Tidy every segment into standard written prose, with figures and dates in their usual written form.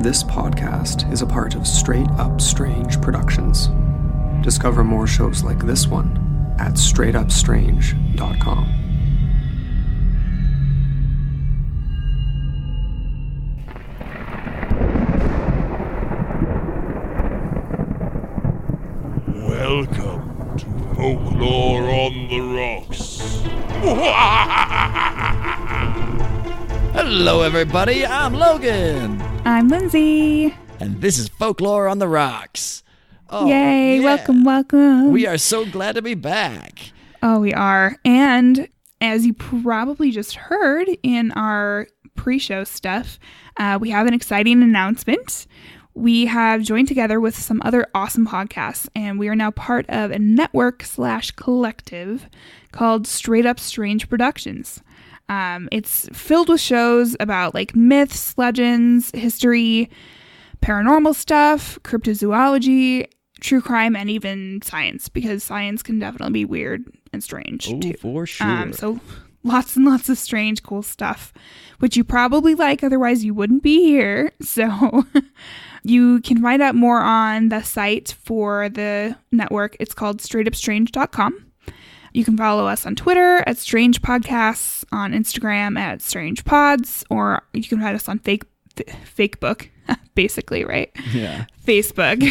This podcast is a part of Straight Up Strange Productions. Discover more shows like this one at straightupstrange.com. Welcome to Folklore on the Rocks. Hello, everybody. I'm Logan. I'm Lindsay. And this is Folklore on the Rocks. Oh, yay. yeah. Welcome. We are so glad to be back. Oh, we are. And as you probably just heard in our pre-show stuff, we have an exciting announcement. We have joined together with some other awesome podcasts, and we are now part of a network/collective called Straight Up Strange Productions. It's filled with shows about like myths, legends, history, paranormal stuff, cryptozoology, true crime, and even science, because science can definitely be weird and strange too. For sure. So lots and lots of strange, cool stuff, which you probably like, otherwise you wouldn't be here. So you can find out more on the site for the network. It's called straightupstrange.com. You can follow us on Twitter at Strange Podcasts, on Instagram at Strange Pods, or you can find us on Fakebook, basically, right? Yeah. Facebook.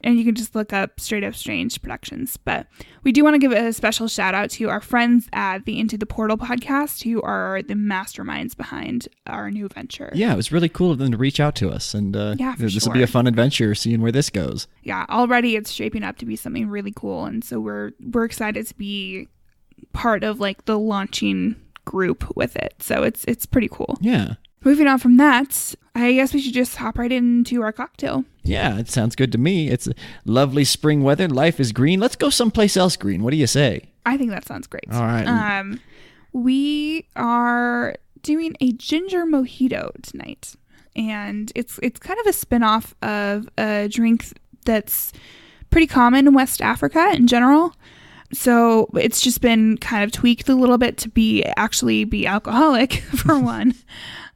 And you can just look up Straight Up Strange Productions. But we do want to give a special shout out to our friends at the Into the Portal podcast, who are the masterminds behind our new venture. Yeah, it was really cool of them to reach out to us. And this will be a fun adventure, seeing where this goes. Yeah, already it's shaping up to be something really cool. And so we're excited to be part of like the launching group with it. So it's pretty cool. Yeah. Moving on from that, I guess we should just hop right into our cocktail. Yeah, it sounds good to me. It's lovely spring weather. Life is green. Let's go someplace else green. What do you say? I think that sounds great. All right. We are doing a ginger mojito tonight. And it's kind of a spin-off of a drink that's pretty common in West Africa in general. So it's just been kind of tweaked a little bit to actually be alcoholic, for one.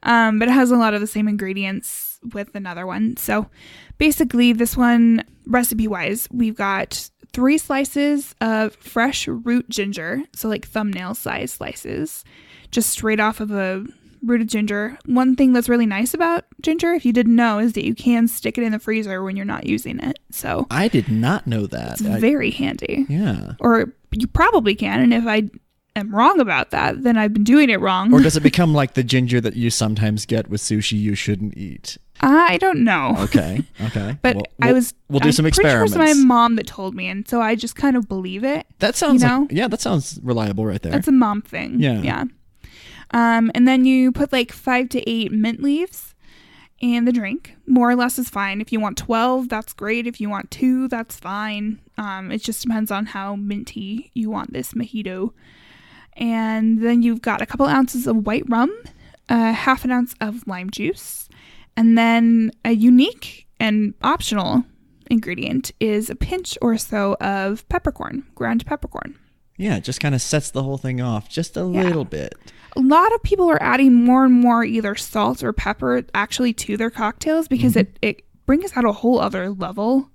But it has a lot of the same ingredients with another one. So basically this one, recipe-wise, we've got 3 slices of fresh root ginger. So like thumbnail size slices, just straight off of a rooted ginger. One thing that's really nice about ginger, if you didn't know, is that you can stick it in the freezer when you're not using it. So I did not know that. It's very handy. Yeah. Or you probably can. And if I am wrong about that, then I've been doing it wrong. Or does it become like the ginger that you sometimes get with sushi you shouldn't eat? I don't know. Okay. But we'll do some experiments. Pretty sure it's my mom that told me, and so I just kind of believe it. That sounds that sounds reliable right there. That's a mom thing. Yeah. And then you put like 5 to 8 mint leaves in the drink. More or less is fine. If you want 12, that's great. If you want 2, that's fine. It just depends on how minty you want this mojito. And then you've got a couple ounces of white rum, half an ounce of lime juice, and then a unique and optional ingredient is a pinch or so of peppercorn, ground peppercorn. Yeah, it just kind of sets the whole thing off just a little bit. A lot of people are adding more and more either salt or pepper actually to their cocktails because it brings out a whole other level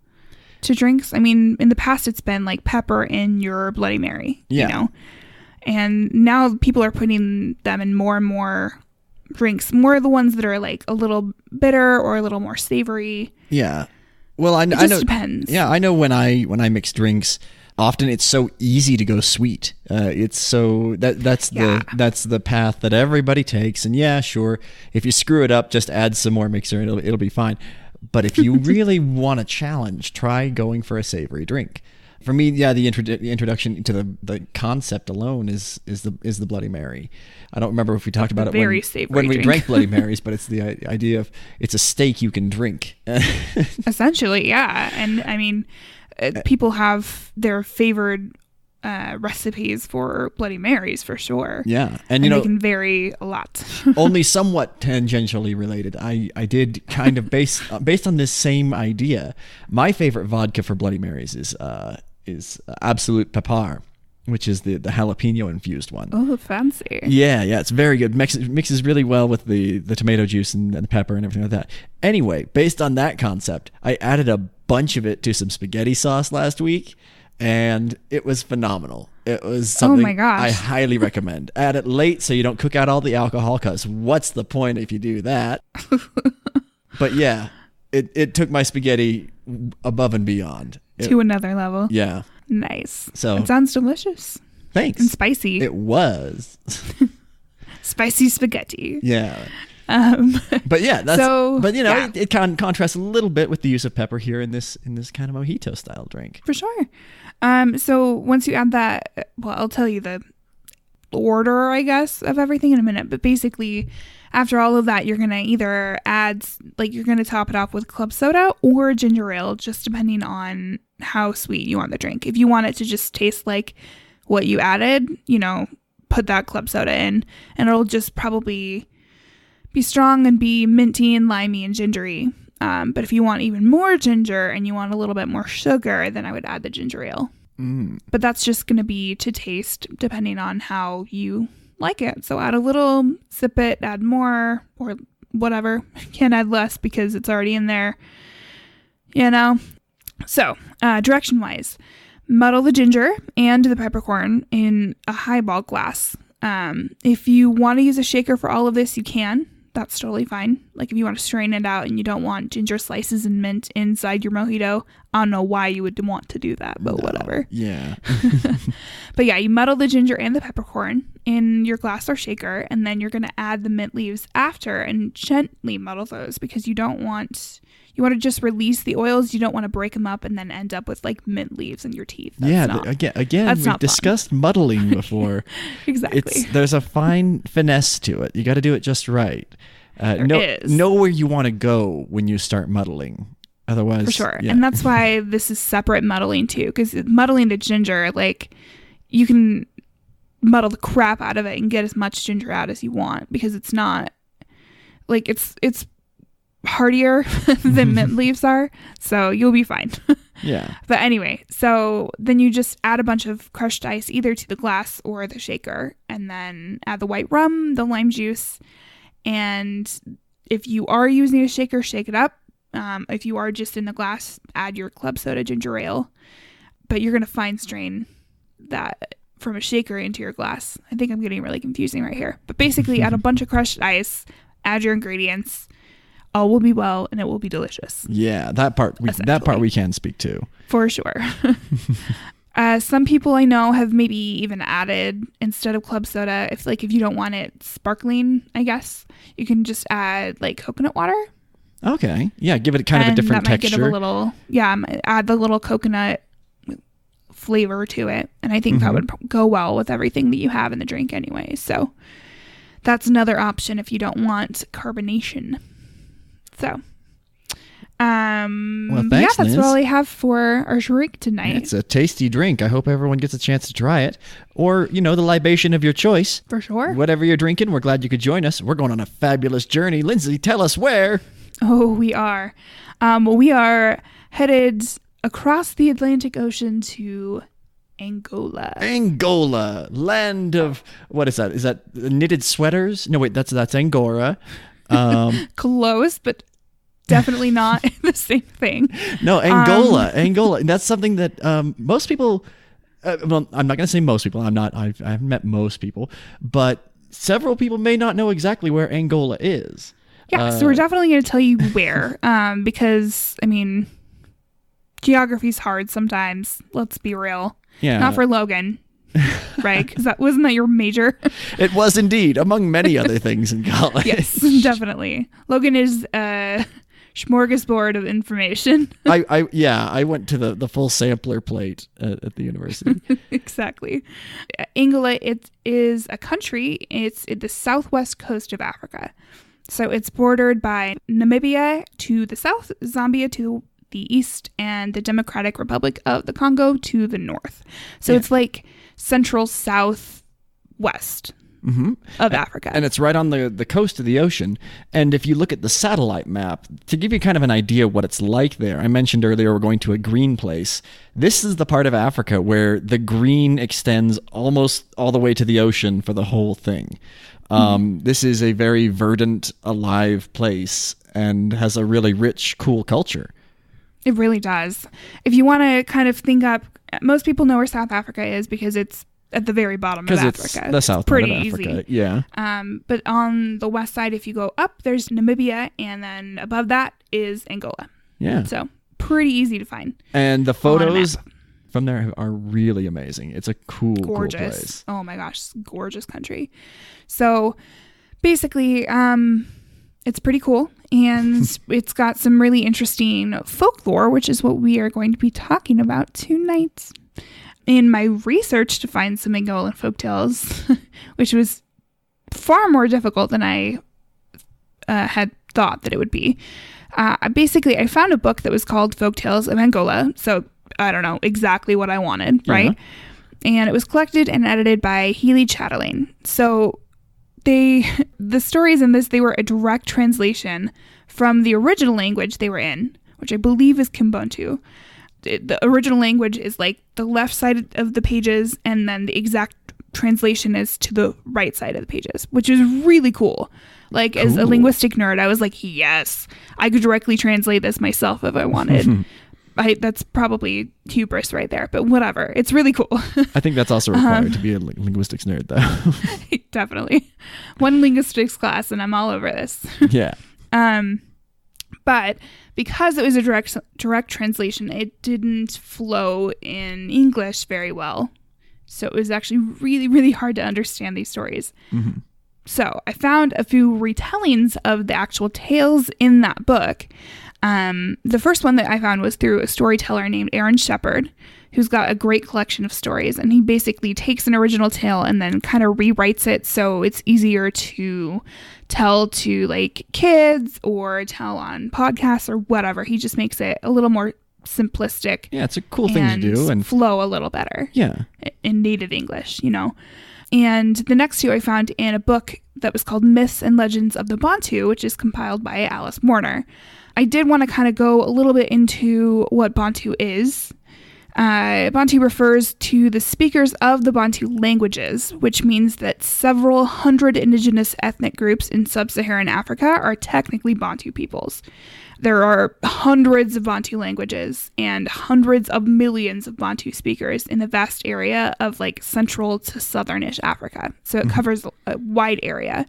to drinks. I mean, in the past it's been like pepper in your Bloody Mary, you know? And now people are putting them in more and more drinks, more of the ones that are like a little bitter or a little more savory. Yeah. Well, I know. It just depends. Yeah, I know when I mix drinks, often it's so easy to go sweet. It's so that's the path that everybody takes. And yeah, sure, if you screw it up, just add some more mixer and it'll be fine. But if you really want a challenge, try going for a savory drink. For me, yeah, the introduction to the concept alone is the Bloody Mary. I don't remember if we talked about it when we drank Bloody Marys, but it's the idea of it's a steak you can drink. Essentially, yeah. And I mean, people have their favored recipes for Bloody Marys for sure. Yeah, and they can vary a lot. Only somewhat tangentially related. I did kind of based on this same idea. My favorite vodka for Bloody Marys is Absolute Pepper. which is the jalapeno infused one. Oh, fancy. Yeah, it's very good. Mixes really well with the tomato juice and the pepper and everything like that. Anyway, based on that concept, I added a bunch of it to some spaghetti sauce last week, and it was phenomenal. It was something my gosh. I highly recommend. Add it late so you don't cook out all the alcohol, because what's the point if you do that? But yeah, it took my spaghetti above and beyond. To another level. Yeah. Nice. So it sounds delicious. Thanks. And spicy. It was. Spicy spaghetti. Yeah. But yeah, yeah. it can contrast a little bit with the use of pepper here in this kind of mojito style drink. For sure. So once you add that, well, I'll tell you the order, I guess, of everything in a minute. But basically, after all of that, you're going to either you're going to top it off with club soda or ginger ale, just depending on how sweet you want the drink. If you want it to just taste like what you added, put that club soda in, and it'll just probably be strong and be minty and limey and gingery. But if you want even more ginger and you want a little bit more sugar, then I would add the ginger ale. But that's just going to be to taste depending on how you like it. So add a little, sip it, add more, or whatever. Can't add less because it's already in there. So direction wise, muddle the ginger and the peppercorn in a highball glass. If you want to use a shaker for all of this, you can. That's totally fine. Like if you want to strain it out and you don't want ginger slices and mint inside your mojito, I don't know why you would want to do that, but whatever. Yeah. But yeah, you muddle the ginger and the peppercorn in your glass or shaker, and then you're going to add the mint leaves after and gently muddle those, because you want to just release the oils. You don't want to break them up and then end up with like mint leaves in your teeth. Again, we've discussed muddling before. Exactly. There's a fine finesse to it. You got to do it just right. Know where you want to go when you start muddling. Otherwise, for sure. Yeah. And that's why this is separate muddling too, because muddling the ginger, like you can muddle the crap out of it and get as much ginger out as you want, because it's not like it's heartier than mint leaves are, so you'll be fine. Yeah. But anyway, so then you just add a bunch of crushed ice either to the glass or the shaker, and then add the white rum, the lime juice, and if you are using a shaker, shake it up. If you are just in the glass, add your club soda ginger ale, but you're going to fine strain that from a shaker into your glass. I think I'm getting really confusing right here, but basically add a bunch of crushed ice, add your ingredients, all will be well, and it will be delicious. Yeah, that part we can speak to. For sure. Some people I know have maybe even added, instead of club soda, if you don't want it sparkling, I guess, you can just add like coconut water. Okay. Yeah, give it kind of a different texture. Give a little, add the little coconut flavor to it. And I think that would go well with everything that you have in the drink anyway. So that's another option if you don't want carbonation. So, well, thanks, that's Liz. all I have for our drink tonight. It's a tasty drink. I hope everyone gets a chance to try it. Or, the libation of your choice. For sure. Whatever you're drinking, we're glad you could join us. We're going on a fabulous journey. Lindsay, tell us where. Oh, we are. We are headed across the Atlantic Ocean to Angola. Angola, land of, what is that? Is that knitted sweaters? No, wait, that's Angora. Close, but definitely not the same thing. No, Angola. That's something that most people, well, I'm not going to say most people. I haven't met most people, but several people may not know exactly where Angola is. Yeah, so we're definitely going to tell you where, because, geography's hard sometimes. Let's be real. Yeah. Not for Logan, right? Because wasn't that your major? It was indeed, among many other things in college. Yes, definitely. Logan is a smorgasbord of information. I went to the full sampler plate at the university. Exactly. Angola, it is a country. It's at the southwest coast of Africa. So it's bordered by Namibia to the south, Zambia to the east, and the Democratic Republic of the Congo to the north. So It's like central southwest. of Africa. And it's right on the coast of the ocean. And if you look at the satellite map, to give you kind of an idea what it's like there, I mentioned earlier we're going to a green place. This is the part of Africa where the green extends almost all the way to the ocean for the whole thing. This is a very verdant, alive place and has a really rich, cool culture. It really does. If you want to kind of think up, most people know where South Africa is because it's at the very bottom of Africa. Because it's the south part of Africa. Easy. Yeah. But on the west side, if you go up, there's Namibia, and then above that is Angola. Yeah. So pretty easy to find. And the photos from there are really amazing. It's a gorgeous. Cool place. Oh my gosh, gorgeous country. So basically, it's pretty cool, and it's got some really interesting folklore, which is what we are going to be talking about tonight. In my research to find some Angolan folktales, which was far more difficult than I had thought that it would be, I found a book that was called Folktales of Angola. So I don't know exactly what I wanted, right? And it was collected and edited by Healy Chatelain. So the stories in this, they were a direct translation from the original language they were in, which I believe is Kimbuntu. The original language is like the left side of the pages, and then the exact translation is to the right side of the pages, which is really cool. Like, as a linguistic nerd, I was like, yes, I could directly translate this myself if I wanted. That's probably hubris right there, but whatever. It's really cool. I think that's also required to be a linguistics nerd, though. Definitely. One linguistics class, and I'm all over this. Yeah. But because it was a direct translation, it didn't flow in English very well. So it was actually really, really hard to understand these stories. So I found a few retellings of the actual tales in that book. The first one that I found was through a storyteller named Aaron Shepard, who's got a great collection of stories. And he basically takes an original tale and then kind of rewrites it so it's easier to tell to like kids or tell on podcasts or whatever. He just makes it a little more simplistic. Yeah, it's a cool thing to do. And flow a little better. Yeah. In native English, you know. And the next two I found in a book that was called Myths and Legends of the Bantu, which is compiled by Alice Warner. I did want to kind of go a little bit into what Bantu is. Bantu refers to the speakers of the Bantu languages, which means that several hundred indigenous ethnic groups in sub-Saharan Africa are technically Bantu peoples. There are hundreds of Bantu languages and hundreds of millions of Bantu speakers in the vast area of like central to southernish Africa. So it covers a wide area.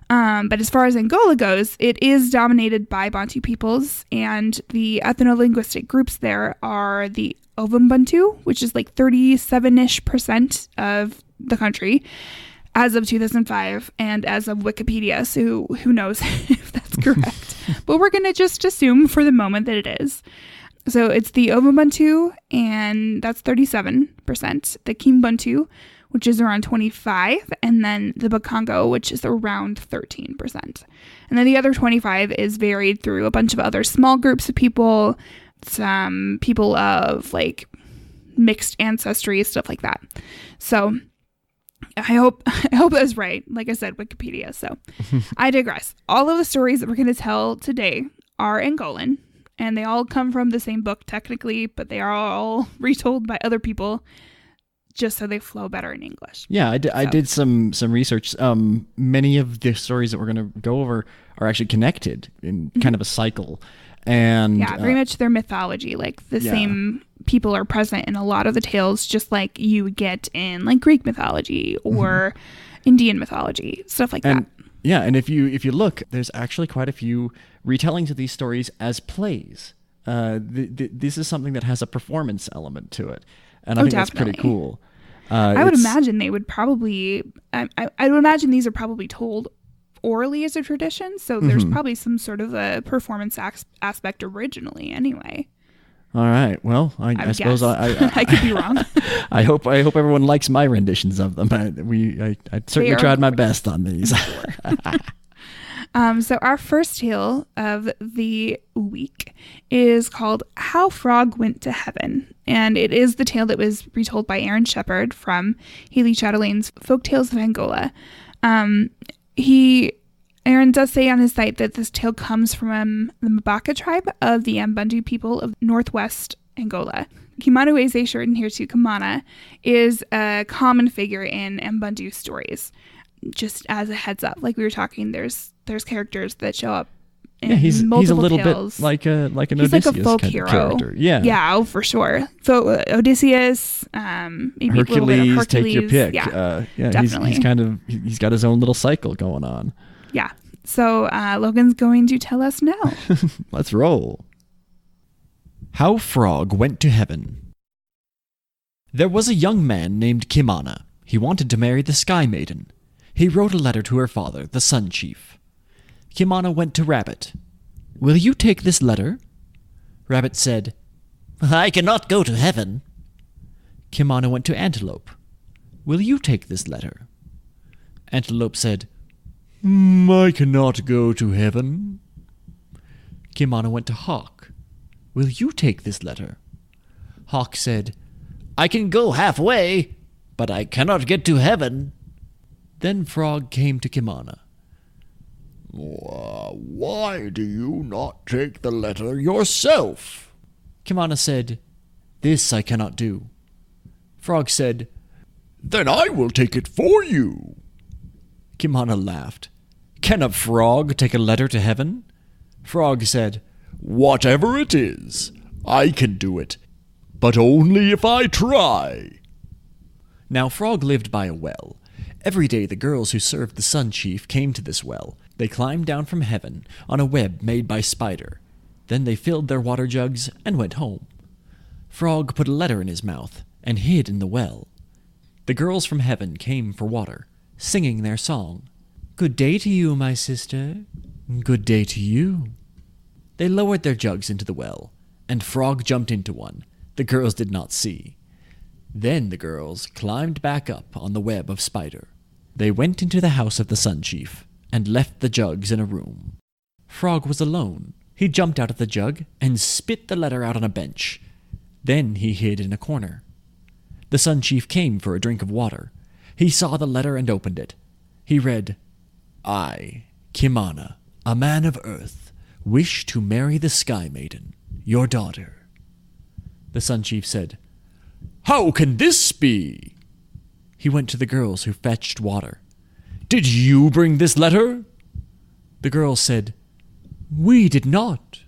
But as far as Angola goes, it is dominated by Bantu peoples, and the ethno-linguistic groups there are the Ovumbantu, which is like 37-ish% of the country as of 2005 and as of Wikipedia. So who knows if that's correct. But we're going to just assume for the moment that it is. So it's the Ovumbantu, and that's 37%. The Kimbuntu, which is around 25%, and then the Bakongo, which is around 13%. And then the other 25% is varied through a bunch of other small groups of people, some people of like mixed ancestry, stuff like that. So I hope that's right. Like I said, Wikipedia. So I digress. All of the stories that we're going to tell today are Angolan, and they all come from the same book technically, but they are all retold by other people just so they flow better in English. Yeah, I did some research. Many of the stories that we're going to go over are actually connected in kind of a cycle. And yeah, very much their mythology. Like the same people are present in a lot of the tales, just like you would get in like Greek mythology or Indian mythology, stuff like that. Yeah, and if you look, there's actually quite a few retellings of these stories as plays. This is something that has a performance element to it, and I think that's pretty cool. I would imagine they would probably. I would imagine these are probably told orally as a tradition, so there's probably some sort of a performance aspect originally anyway. All right, well, I suppose I could be wrong. I hope everyone likes my renditions of them. I certainly tried my best on these. So our first tale of the week is called How Frog Went to Heaven, and it is the tale that was retold by Aaron Shepard from Healy Chatelain's Folktales of Angola. Aaron does say on his site that this tale comes from the Mbaka tribe of the Ambundu people of northwest Angola. Kimana Eze, shortened here to Kimana, is a common figure in Ambundu stories. Just as a heads up, like we were talking, there's characters that show up in multiple he's a little tales. bit like an he's Odysseus like a folk kind hero. of character. Yeah, for sure. So Odysseus, maybe Hercules, a little bit of Hercules. take your pick. Yeah, definitely. He's got his own little cycle going on. Yeah. So Logan's going to tell us now. Let's roll. How Frog Went to Heaven. There was a young man named Kimana. He wanted to marry the Sky Maiden. He wrote a letter to her father, the Sun Chief. Kimana went to Rabbit. Will you take this letter? Rabbit said, I cannot go to heaven. Kimana went to Antelope. Will you take this letter? Antelope said, I cannot go to heaven. Kimana went to Hawk. Will you take this letter? Hawk said, I can go halfway, but I cannot get to heaven. Then Frog came to Kimana. Why do you not take the letter yourself? Kimana said, This I cannot do. Frog said, Then I will take it for you. Kimana laughed. Can a frog take a letter to heaven? Frog said, Whatever it is, I can do it, but only if I try. Now Frog lived by a well. Every day the girls who served the Sun Chief came to this well. They climbed down from heaven on a web made by Spider. Then they filled their water jugs and went home. Frog put a letter in his mouth and hid in the well. The girls from heaven came for water, singing their song. Good day to you, my sister. Good day to you. They lowered their jugs into the well, and Frog jumped into one. The girls did not see. Then the girls climbed back up on the web of Spider. They went into the house of the Sun Chief and left the jugs in a room. Frog was alone. He jumped out of the jug and spit the letter out on a bench. Then he hid in a corner. The Sun Chief came for a drink of water. He saw the letter and opened it. He read, I, Kimana, a man of earth, wish to marry the Sky Maiden, your daughter. The Sun Chief said, How can this be? He went to the girls who fetched water. Did you bring this letter? The girls said, We did not.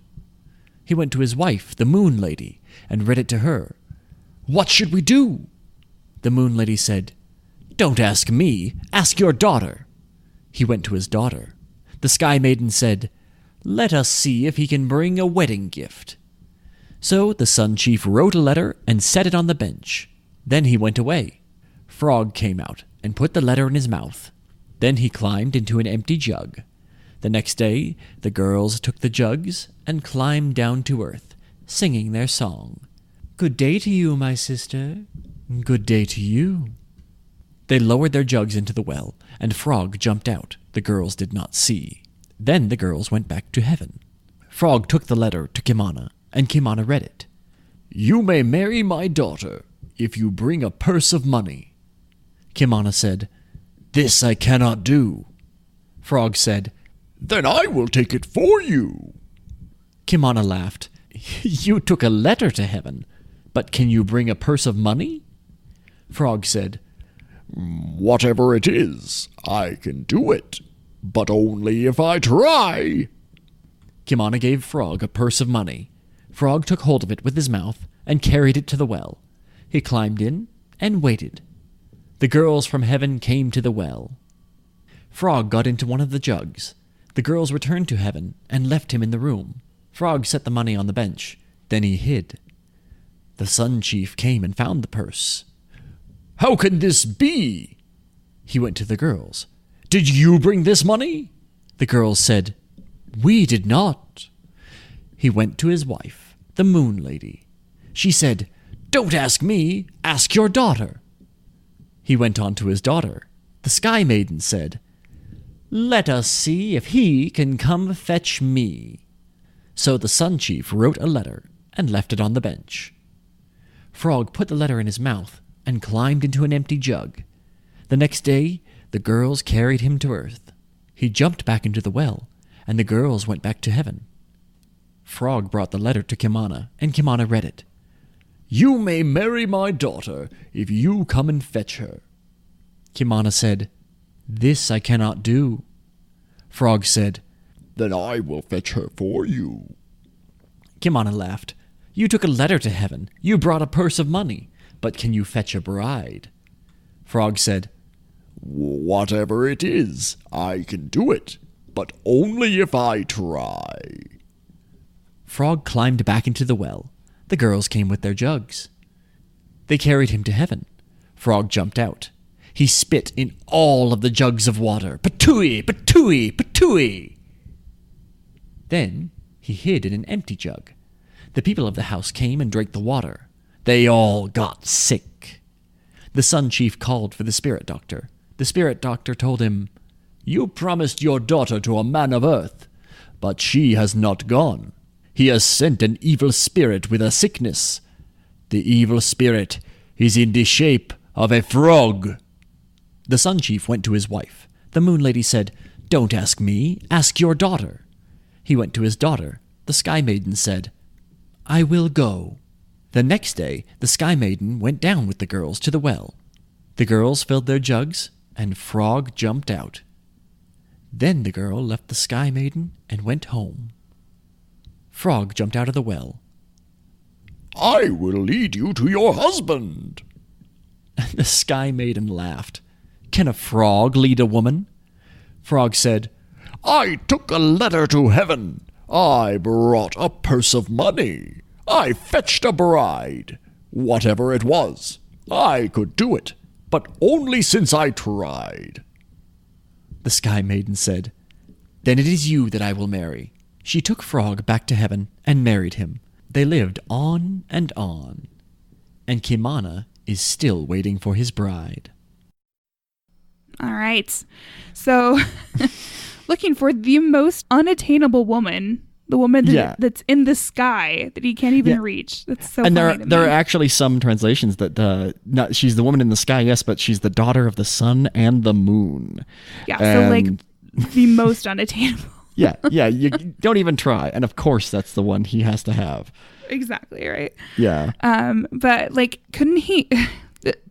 He went to his wife, the Moon Lady, and read it to her. What should we do? The Moon Lady said, Don't ask me, ask your daughter. He went to his daughter. The Sky Maiden said, Let us see if he can bring a wedding gift. So the Sun Chief wrote a letter and set it on the bench. Then he went away. Frog came out and put the letter in his mouth. Then he climbed into an empty jug. The next day, the girls took the jugs and climbed down to earth, singing their song. Good day to you, my sister. Good day to you. They lowered their jugs into the well, and Frog jumped out. The girls did not see. Then the girls went back to heaven. Frog took the letter to Kimana, and Kimana read it. You may marry my daughter if you bring a purse of money. Kimana said, This I cannot do. Frog said, Then I will take it for you. Kimana laughed. You took a letter to heaven, but can you bring a purse of money? Frog said, Whatever it is, I can do it, but only if I try. Kimana gave Frog a purse of money. Frog took hold of it with his mouth and carried it to the well. He climbed in and waited. The girls from heaven came to the well. Frog got into one of the jugs. The girls returned to heaven and left him in the room. Frog set the money on the bench. Then he hid. The Sun Chief came and found the purse. How can this be? He went to the girls. Did you bring this money? The girls said, We did not. He went to his wife, the Moon Lady. She said, Don't ask me, ask your daughter. He went on to his daughter. The Sky Maiden said, Let us see if he can come fetch me. So the Sun Chief wrote a letter and left it on the bench. Frog put the letter in his mouth and climbed into an empty jug. The next day, The girls carried him to earth. He jumped back into the well, and the girls went back to heaven. Frog brought the letter to Kimana, and Kimana read it. "You may marry my daughter if you come and fetch her." Kimana said, "This I cannot do." Frog said, "Then I will fetch her for you." Kimana laughed. "You took a letter to heaven. You brought a purse of money. But can you fetch a bride?" Frog said, "Whatever it is, I can do it, but only if I try." Frog climbed back into the well. The girls came with their jugs. They carried him to heaven. Frog jumped out. He spit in all of the jugs of water. Patooey, patooey, patooey. Then he hid in an empty jug. The people of the house came and drank the water. They all got sick. The Sun Chief called for the spirit doctor. The spirit doctor told him, "You promised your daughter to a man of earth, but she has not gone. He has sent an evil spirit with a sickness. The evil spirit is in the shape of a frog." The Sun Chief went to his wife. The Moon Lady said, "Don't ask me, ask your daughter." He went to his daughter. The Sky Maiden said, "I will go." The next day, the Sky Maiden went down with the girls to the well. The girls filled their jugs, and Frog jumped out. Then the girl left the Sky Maiden and went home. Frog jumped out of the well. "I will lead you to your husband." The Sky Maiden laughed. "Can a frog lead a woman?" Frog said, "I took a letter to heaven. I brought a purse of money. I fetched a bride. Whatever it was, I could do it, but only since I tried." The Sky Maiden said, "Then it is you that I will marry." She took Frog back to heaven and married him. They lived on, and Kimana is still waiting for his bride. All right. So, looking for the most unattainable woman, the woman that's in the sky that he can't even reach. That's so. And there are actually some translations that she's the woman in the sky, yes, but she's the daughter of the sun and the moon. Yeah, so like the most unattainable. Yeah, you don't even try. And of course, that's the one he has to have. Exactly, right? Yeah. But like, couldn't he?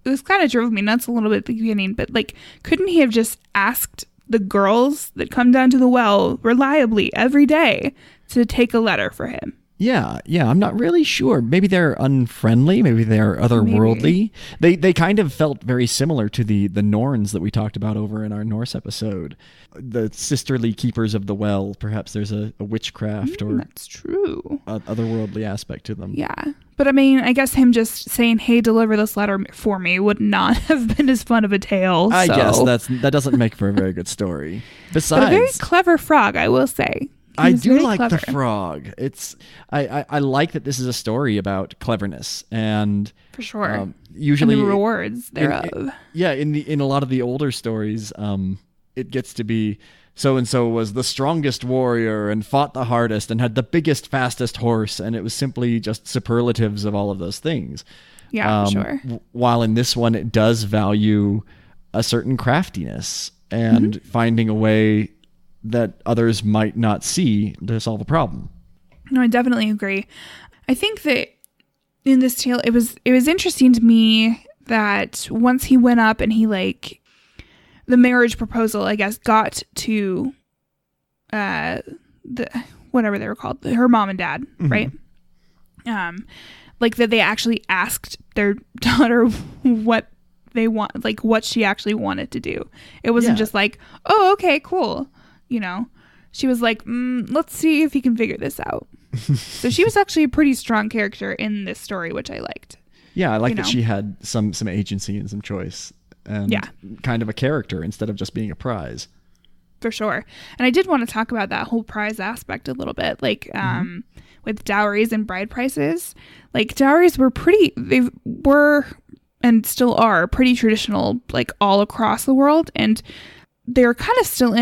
This kind of drove me nuts a little bit at the beginning. But like, couldn't he have just asked the girls that come down to the well reliably every day to take a letter for him? Yeah, I'm not really sure. Maybe they're unfriendly. Maybe they're otherworldly. They kind of felt very similar to the Norns that we talked about over in our Norse episode. The sisterly keepers of the well. Perhaps there's a witchcraft or that's true. Otherworldly aspect to them. Yeah, but I mean, I guess him just saying, "Hey, deliver this letter for me," would not have been as fun of a tale. I guess that doesn't make for a very good story. Besides, but a very clever frog, I will say. I do like the frog. I like that this is a story about cleverness and for sure. Usually and the rewards thereof. In a lot of the older stories, it gets to be so and so was the strongest warrior and fought the hardest and had the biggest, fastest horse, and it was simply just superlatives of all of those things. Yeah, for sure. While in this one, it does value a certain craftiness and finding a way that others might not see to solve a problem. No, I definitely agree. I think that in this tale, it was interesting to me that once he went up and he the marriage proposal, I guess, got to the whatever they were called, her mom and dad, right? Like that they actually asked their daughter what they want, like what she actually wanted to do. It wasn't just like, "Oh, okay, cool." You know, she was like, "Let's see if he can figure this out." So she was actually a pretty strong character in this story, which I liked. Yeah, I like that she had some agency and some choice and kind of a character instead of just being a prize. For sure. And I did want to talk about that whole prize aspect a little bit, like with dowries and bride prices. Like dowries they were and still are pretty traditional, like all across the world. And they're kind of still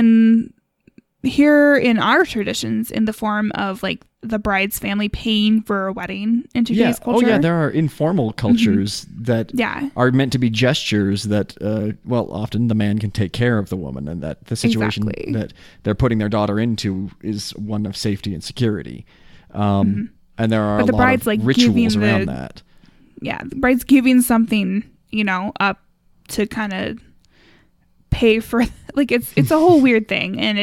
here in our traditions in the form of like the bride's family paying for a wedding in today's culture. Oh yeah, there are informal cultures that are meant to be gestures that, often the man can take care of the woman, and that the situation that they're putting their daughter into is one of safety and security. And there are a lot of rituals around that. Yeah, the bride's giving something, up to kind of pay for, it's a whole weird thing, and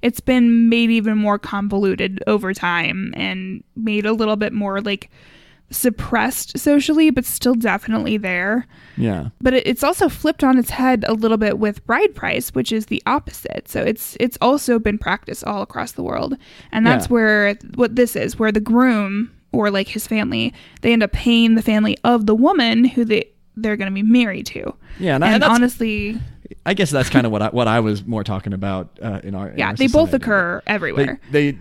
it's been made even more convoluted over time and made a little bit more suppressed socially, but still definitely there. Yeah. But it's also flipped on its head a little bit with bride price, which is the opposite. So it's also been practiced all across the world. And that's where what this is, where the groom or his family, they end up paying the family of the woman who they're going to be married to. Yeah. And honestly, I guess that's kind of what I was more talking about in our yeah, they both occur everywhere. They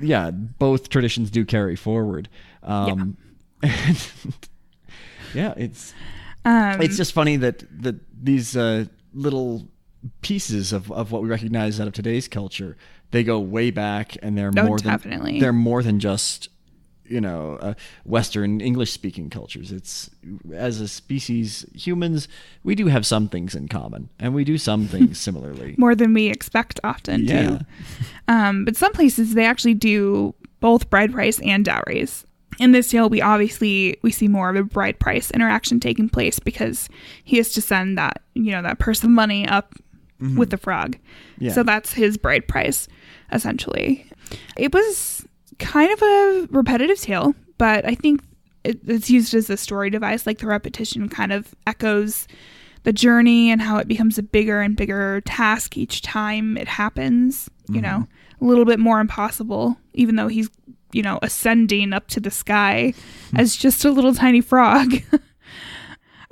both traditions do carry forward. It's just funny that these little pieces of what we recognize out of today's culture, they go way back, and they're more than just Western English speaking cultures. It's, as a species, humans, we do have some things in common, and we do some things similarly. More than we expect often too. But some places they actually do both bride price and dowries. In this tale, we see more of a bride price interaction taking place because he has to send that person money up with the frog. Yeah. So that's his bride price, essentially. It was kind of a repetitive tale, but I think it's used as a story device. The repetition kind of echoes the journey and how it becomes a bigger and bigger task each time it happens. A little bit more impossible, even though he's ascending up to the sky as just a little tiny frog.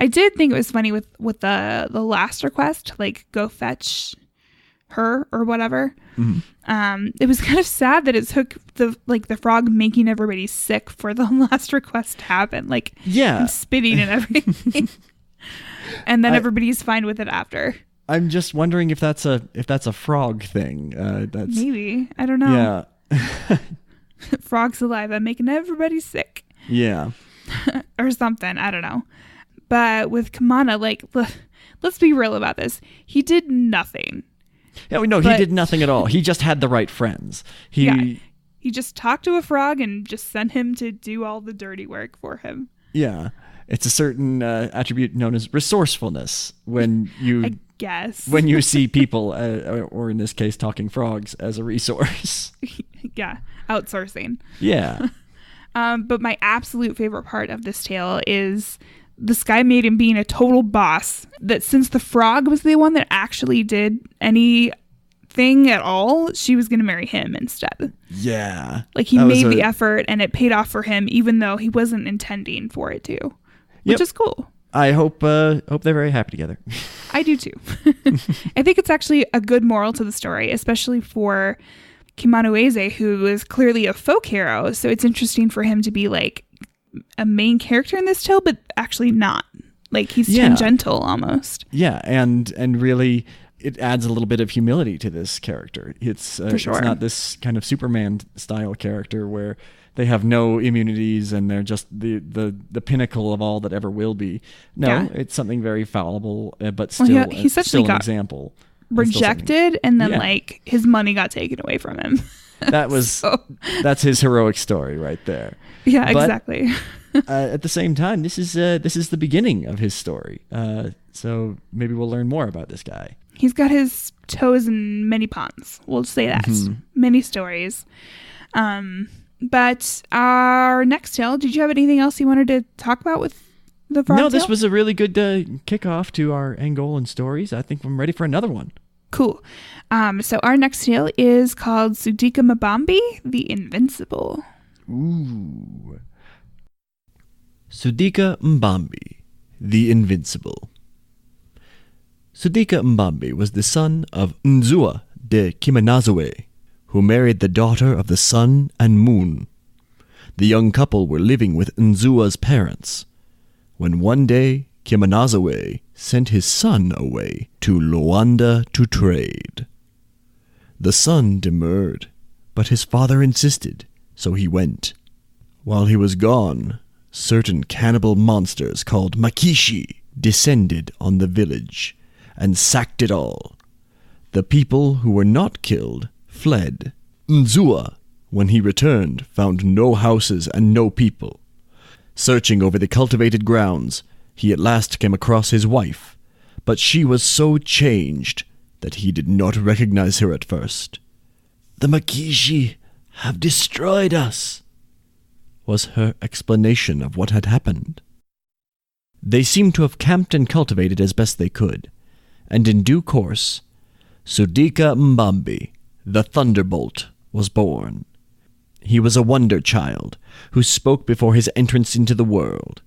I did think it was funny with the last request, go fetch her or whatever. It was kind of sad that it took the frog making everybody sick for the last request to happen. And spitting and everything. And then everybody's fine with it after. I'm just wondering if that's a frog thing. That's maybe, I don't know. Yeah. Frog saliva making everybody sick. Yeah. Or something. I don't know. But with Kamana, let's be real about this. He did nothing. Yeah, he did nothing at all. He just had the right friends. He just talked to a frog and just sent him to do all the dirty work for him. Yeah. It's a certain attribute known as resourcefulness when you... I guess. When you see people, or in this case, talking frogs, as a resource. Yeah. Outsourcing. Yeah. But my absolute favorite part of this tale is the Sky Maiden being a total boss. That since the frog was the one that actually did anything at all, she was going to marry him instead. Yeah. He made the effort, and it paid off for him, even though he wasn't intending for it to. Which is cool. I hope they're very happy together. I do too. I think it's actually a good moral to the story, especially for Kimanueze, who is clearly a folk hero. So it's interesting for him to be a main character in this tale, but actually not. He's tangential almost. Yeah, and really it adds a little bit of humility to this character. It's for sure. It's not this kind of Superman style character where they have no immunities and they're just the pinnacle of all that ever will be. No, it's something very fallible, but still, he still an example. Rejected, and then his money got taken away from him. That's his heroic story right there. Yeah, but, exactly. At the same time, this is the beginning of his story. So maybe we'll learn more about this guy. He's got his toes in many ponds. We'll say that. Many stories. But our next tale, did you have anything else you wanted to talk about with the frog tale? This was a really good kickoff to our Angolan stories. I think I'm ready for another one. Cool. So our next tale is called Sudika Mbambi, the Invincible. Ooh. Sudika Mbambi, the Invincible. Sudika Mbambi was the son of Nzua de Kimanazoe, who married the daughter of the sun and moon. The young couple were living with Nzua's parents, when one day Kimanazoe sent his son away to Luanda to trade. The son demurred, but his father insisted, so he went. While he was gone, certain cannibal monsters called Makishi descended on the village and sacked it all. The people who were not killed fled. Nzua, when he returned, found no houses and no people. Searching over the cultivated grounds, he at last came across his wife, but she was so changed that he did not recognize her at first. "The Makishi have destroyed us," was her explanation of what had happened. They seemed to have camped and cultivated as best they could, and in due course, Sudika Mbambi, the Thunderbolt, was born. He was a wonder child who spoke before his entrance into the world,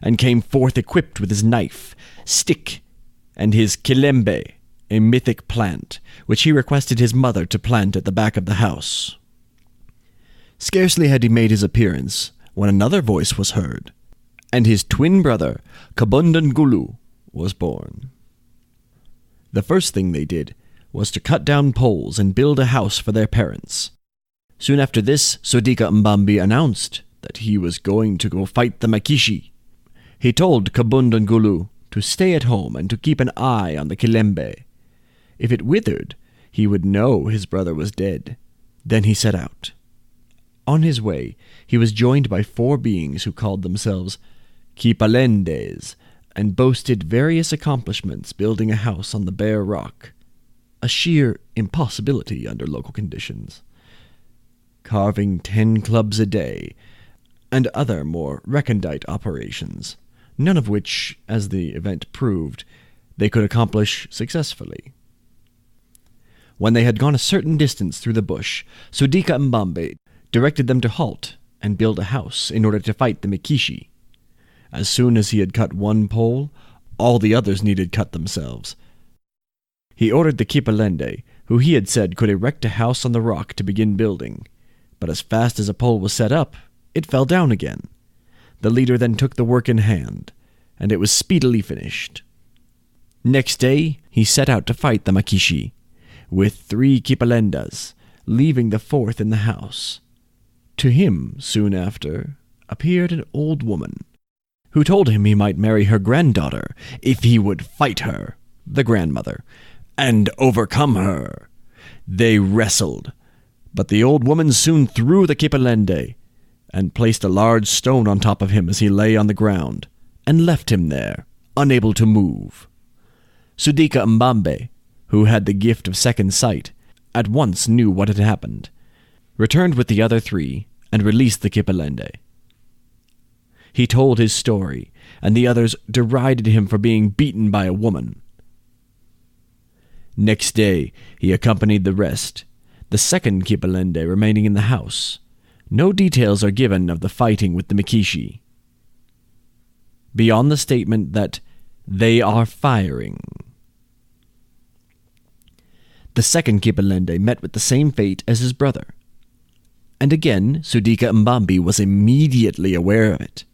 and came forth equipped with his knife, stick, and his kilembe, a mythic plant, which he requested his mother to plant at the back of the house. Scarcely had he made his appearance when another voice was heard, and his twin brother, Kabundangulu, was born. The first thing they did was to cut down poles and build a house for their parents. Soon after this, Sodika Mbambi announced that he was going to go fight the Makishi. He told Kabundangulu to stay at home and to keep an eye on the Kilembe. If it withered, he would know his brother was dead. Then he set out. On his way, he was joined by 4 beings who called themselves Kipalendes and boasted various accomplishments building a house on the bare rock, a sheer impossibility under local conditions, carving 10 clubs a day, and other more recondite operations, none of which, as the event proved, they could accomplish successfully. When they had gone a certain distance through the bush, Sudika Mbambe directed them to halt and build a house in order to fight the Mikishi. As soon as he had cut one pole, all the others needed cut themselves. He ordered the Kipalende, who he had said could erect a house on the rock, to begin building, but as fast as a pole was set up, it fell down again. The leader then took the work in hand, and it was speedily finished. Next day, he set out to fight the Makishi, with 3 Kipalendas, leaving the 4th in the house. To him, soon after, appeared an old woman, who told him he might marry her granddaughter if he would fight her, the grandmother, and overcome her. They wrestled, but the old woman soon threw the Kipalende and placed a large stone on top of him as he lay on the ground, and left him there, unable to move. Sudika Mbambe, who had the gift of second sight, at once knew what had happened, returned with the other 3, and released the Kipalende. He told his story, and the others derided him for being beaten by a woman. Next day, he accompanied the rest, the second Kipalende remaining in the house. No details are given of the fighting with the Mikishi, beyond the statement that they are firing. The second Kipalende met with the same fate as his brother, and again Sudika Mbambi was immediately aware of it.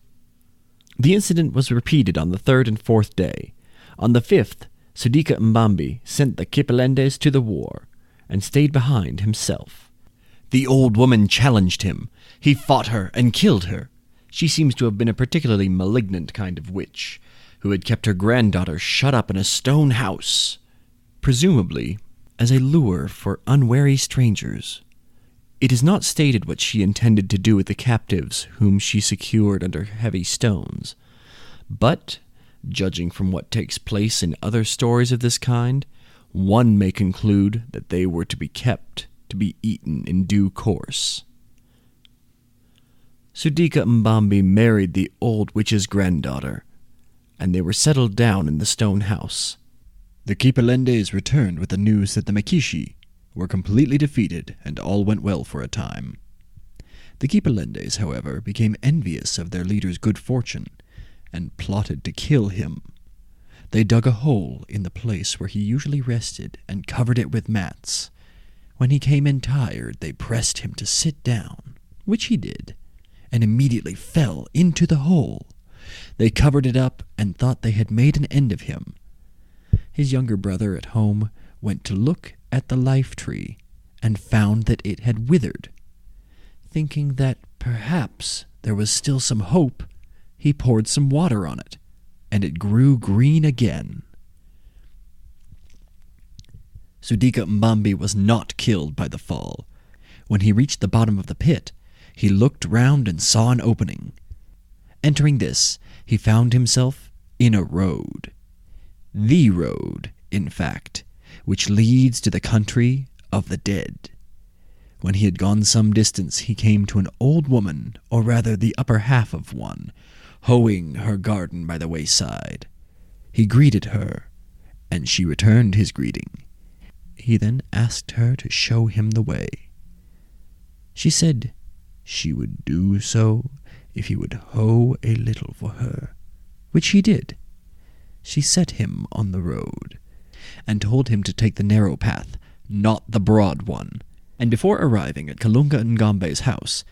The incident was repeated on the 3rd and 4th day. On the 5th, Sudika Mbambi sent the Kipalendes to the war, and stayed behind himself. The old woman challenged him. He fought her and killed her. She seems to have been a particularly malignant kind of witch, who had kept her granddaughter shut up in a stone house, presumably as a lure for unwary strangers. It is not stated what she intended to do with the captives whom she secured under heavy stones, but, judging from what takes place in other stories of this kind, one may conclude that they were to be kept to be eaten in due course. Sudika Mbambi married the old witch's granddaughter, and they were settled down in the stone house. The Kipalendes returned with the news that the Makishi were completely defeated, and all went well for a time. The Kipalendes, however, became envious of their leader's good fortune, and plotted to kill him. They dug a hole in the place where he usually rested, and covered it with mats. When he came in tired, they pressed him to sit down, which he did, and immediately fell into the hole. They covered it up, and thought they had made an end of him. His younger brother at home went to look at the life tree, and found that it had withered. Thinking that perhaps there was still some hope, he poured some water on it, and it grew green again. Sudika Mbambi was not killed by the fall. When he reached the bottom of the pit, he looked round and saw an opening. Entering this, he found himself in a road. The road, in fact, which leads to the country of the dead. When he had gone some distance, he came to an old woman, or rather the upper half of one, hoeing her garden by the wayside. He greeted her, and she returned his greeting. He then asked her to show him the way. She said she would do so if he would hoe a little for her, which he did. She set him on the road, and told him to take the narrow path, not the broad one, and before arriving at Kalunga Ngambe's house,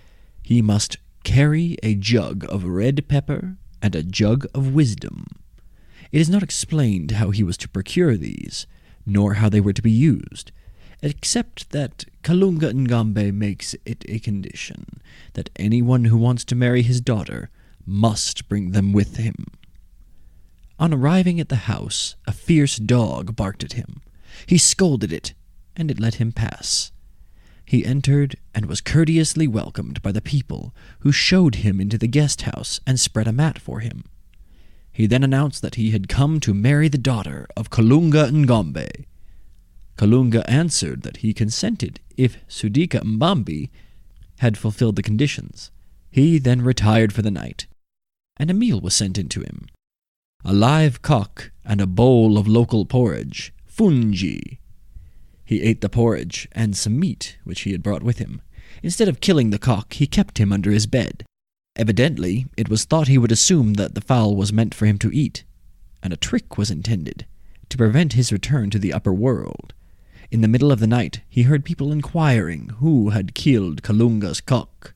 he must carry a jug of red pepper and a jug of wisdom. It is not explained how he was to procure these, nor how they were to be used, except that Kalunga Ngambe makes it a condition that anyone who wants to marry his daughter must bring them with him. On arriving at the house, a fierce dog barked at him. He scolded it, and it let him pass. He entered and was courteously welcomed by the people, who showed him into the guest house and spread a mat for him. He then announced that he had come to marry the daughter of Kalunga Ngambe. Kalunga answered that he consented if Sudika Mbambi had fulfilled the conditions. He then retired for the night, and a meal was sent in to him. A live cock and a bowl of local porridge, fungi. He ate the porridge and some meat which he had brought with him. Instead of killing the cock, he kept him under his bed. Evidently, it was thought he would assume that the fowl was meant for him to eat, and a trick was intended to prevent his return to the upper world. In the middle of the night, he heard people inquiring who had killed Kalunga's cock.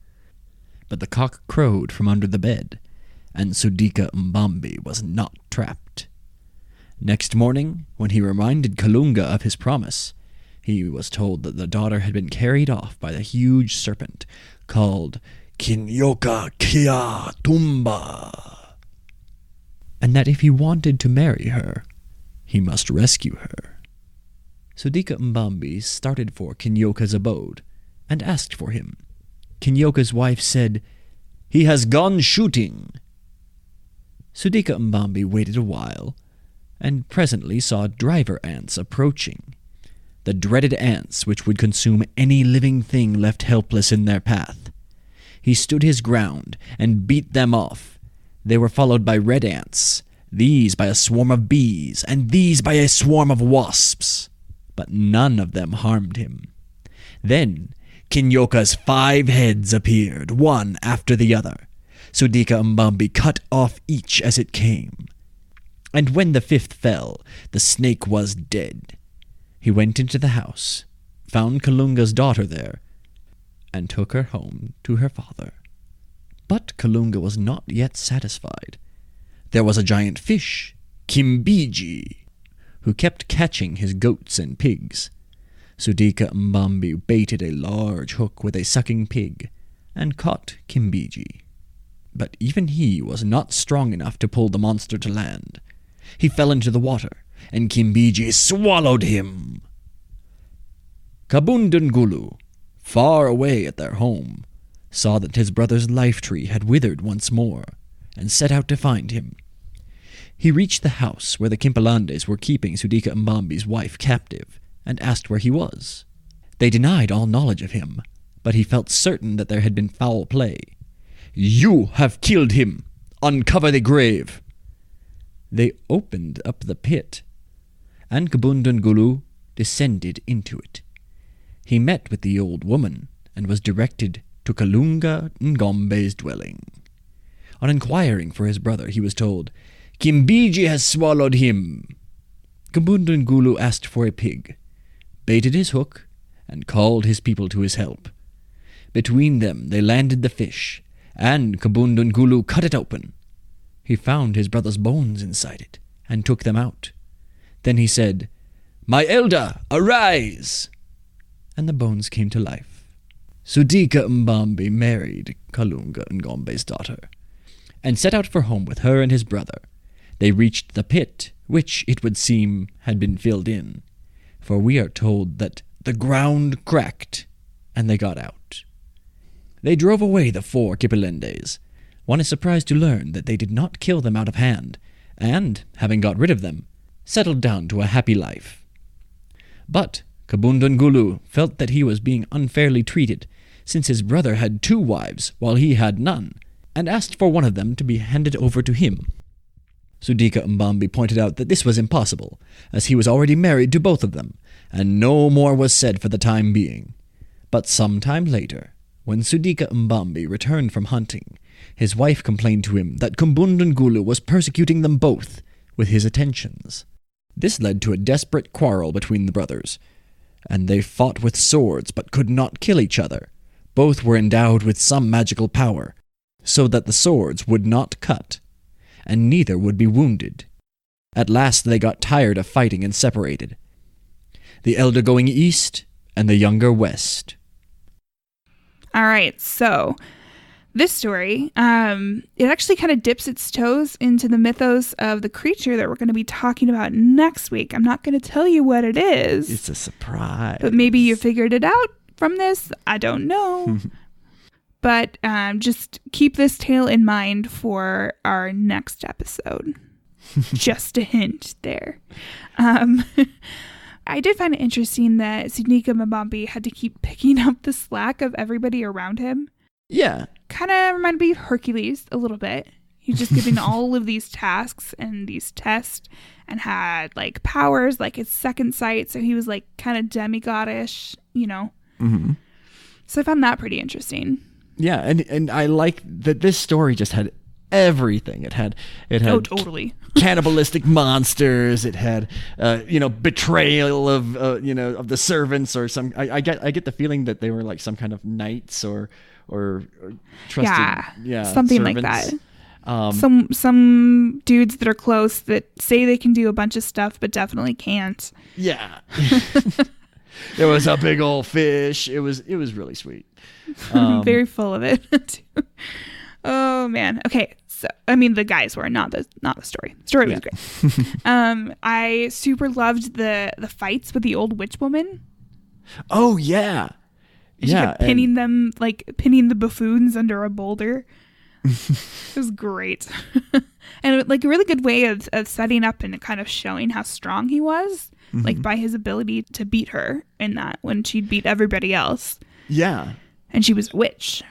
But the cock crowed from under the bed, and Sudika Mbambi was not trapped. Next morning, when he reminded Kalunga of his promise, he was told that the daughter had been carried off by the huge serpent called Kinyoka Kia Tumba, and that if he wanted to marry her, he must rescue her. Sudika Mbambi started for Kinyoka's abode and asked for him. Kinyoka's wife said, "He has gone shooting." Sudika Mbambi waited a while, and presently saw driver ants approaching, the dreaded ants which would consume any living thing left helpless in their path. He stood his ground and beat them off. They were followed by red ants, these by a swarm of bees, and these by a swarm of wasps, but none of them harmed him. Then Kinyoka's 5 heads appeared, one after the other. Sudika Mbambi cut off each as it came, and when the 5th fell, the snake was dead. He went into the house, found Kalunga's daughter there, and took her home to her father. But Kalunga was not yet satisfied. There was a giant fish, Kimbiji, who kept catching his goats and pigs. Sudika Mbambi baited a large hook with a sucking pig, and caught Kimbiji. But even he was not strong enough to pull the monster to land. He fell into the water, and Kimbiji swallowed him. Kabundungulu, far away at their home, saw that his brother's life tree had withered once more, and set out to find him. He reached the house where the Kimpalandes were keeping Sudika Mbambi's wife captive, and asked where he was. They denied all knowledge of him, but he felt certain that there had been foul play. "You have killed him! Uncover the grave!" They opened up the pit, and Kabundungulu descended into it. He met with the old woman, and was directed to Kalunga Ngombe's dwelling. On inquiring for his brother, he was told, "Kimbiji has swallowed him." Kabundungulu asked for a pig, baited his hook, and called his people to his help. Between them they landed the fish, and Kabundungulu cut it open. He found his brother's bones inside it, and took them out. Then he said, "My elder, arise!" And the bones came to life. Sudika Mbambi married Kalunga Ngombe's daughter, and set out for home with her and his brother. They reached the pit, which, it would seem, had been filled in, for we are told that the ground cracked, and they got out. They drove away the 4 Kipilendes. One is surprised to learn that they did not kill them out of hand, and, having got rid of them, settled down to a happy life. But Kabundungulu felt that he was being unfairly treated, since his brother had 2 wives while he had none, and asked for one of them to be handed over to him. Sudika Mbambi pointed out that this was impossible, as he was already married to both of them, and no more was said for the time being. But some time later, when Sudika Mbambi returned from hunting, his wife complained to him that Kumbundungulu was persecuting them both with his attentions. This led to a desperate quarrel between the brothers, and they fought with swords but could not kill each other. Both were endowed with some magical power, so that the swords would not cut, and neither would be wounded. At last they got tired of fighting and separated, the elder going east and the younger west. All right, so this story, it actually kind of dips its toes into the mythos of the creature that we're going to be talking about next week. I'm not going to tell you what it is. It's a surprise. But maybe you figured it out from this. I don't know. But just keep this tale in mind for our next episode. Just a hint there. I did find it interesting that Sudika Mbambi had to keep picking up the slack of everybody around him. Yeah. Kind of reminded me of Hercules a little bit. He's just given all of these tasks and these tests and had like powers, like his second sight. So he was like kind of demigodish, you know. Mm-hmm. So I found that pretty interesting. Yeah, and I like that this story just had everything. It had oh, totally. Cannibalistic monsters. It had betrayal of of the servants, or some. I get the feeling that they were like some kind of knights or trusted something servants. like that. Some dudes that are close that say they can do a bunch of stuff but definitely can't. Yeah. There was a big old fish. It was really sweet. Very full of it too. Oh man. Okay. So I mean the guys were not the story. The story was great. I super loved the fights with the old witch woman. Oh yeah. She kept pinning the buffoons under a boulder. It was great. And like a really good way of setting up and kind of showing how strong he was, like by his ability to beat her in that when she'd beat everybody else. Yeah. And she was a witch,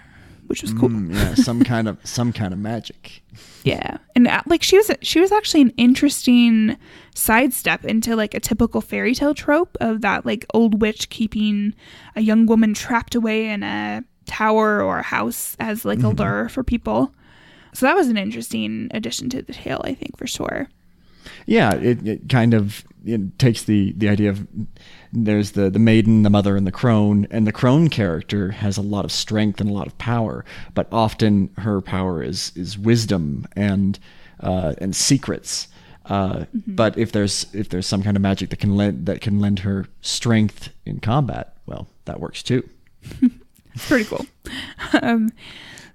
which was cool. Yeah, some kind of magic. Yeah. And like she was actually an interesting sidestep into like a typical fairy tale trope of that like old witch keeping a young woman trapped away in a tower or a house as like a lure for people. So that was an interesting addition to the tale, I think, for sure. Yeah, it kind of takes the idea of there's the maiden, the mother, and the crone character has a lot of strength and a lot of power, but often her power is wisdom and secrets. But if there's some kind of magic that can lend her strength in combat, well, that works too. It's pretty cool.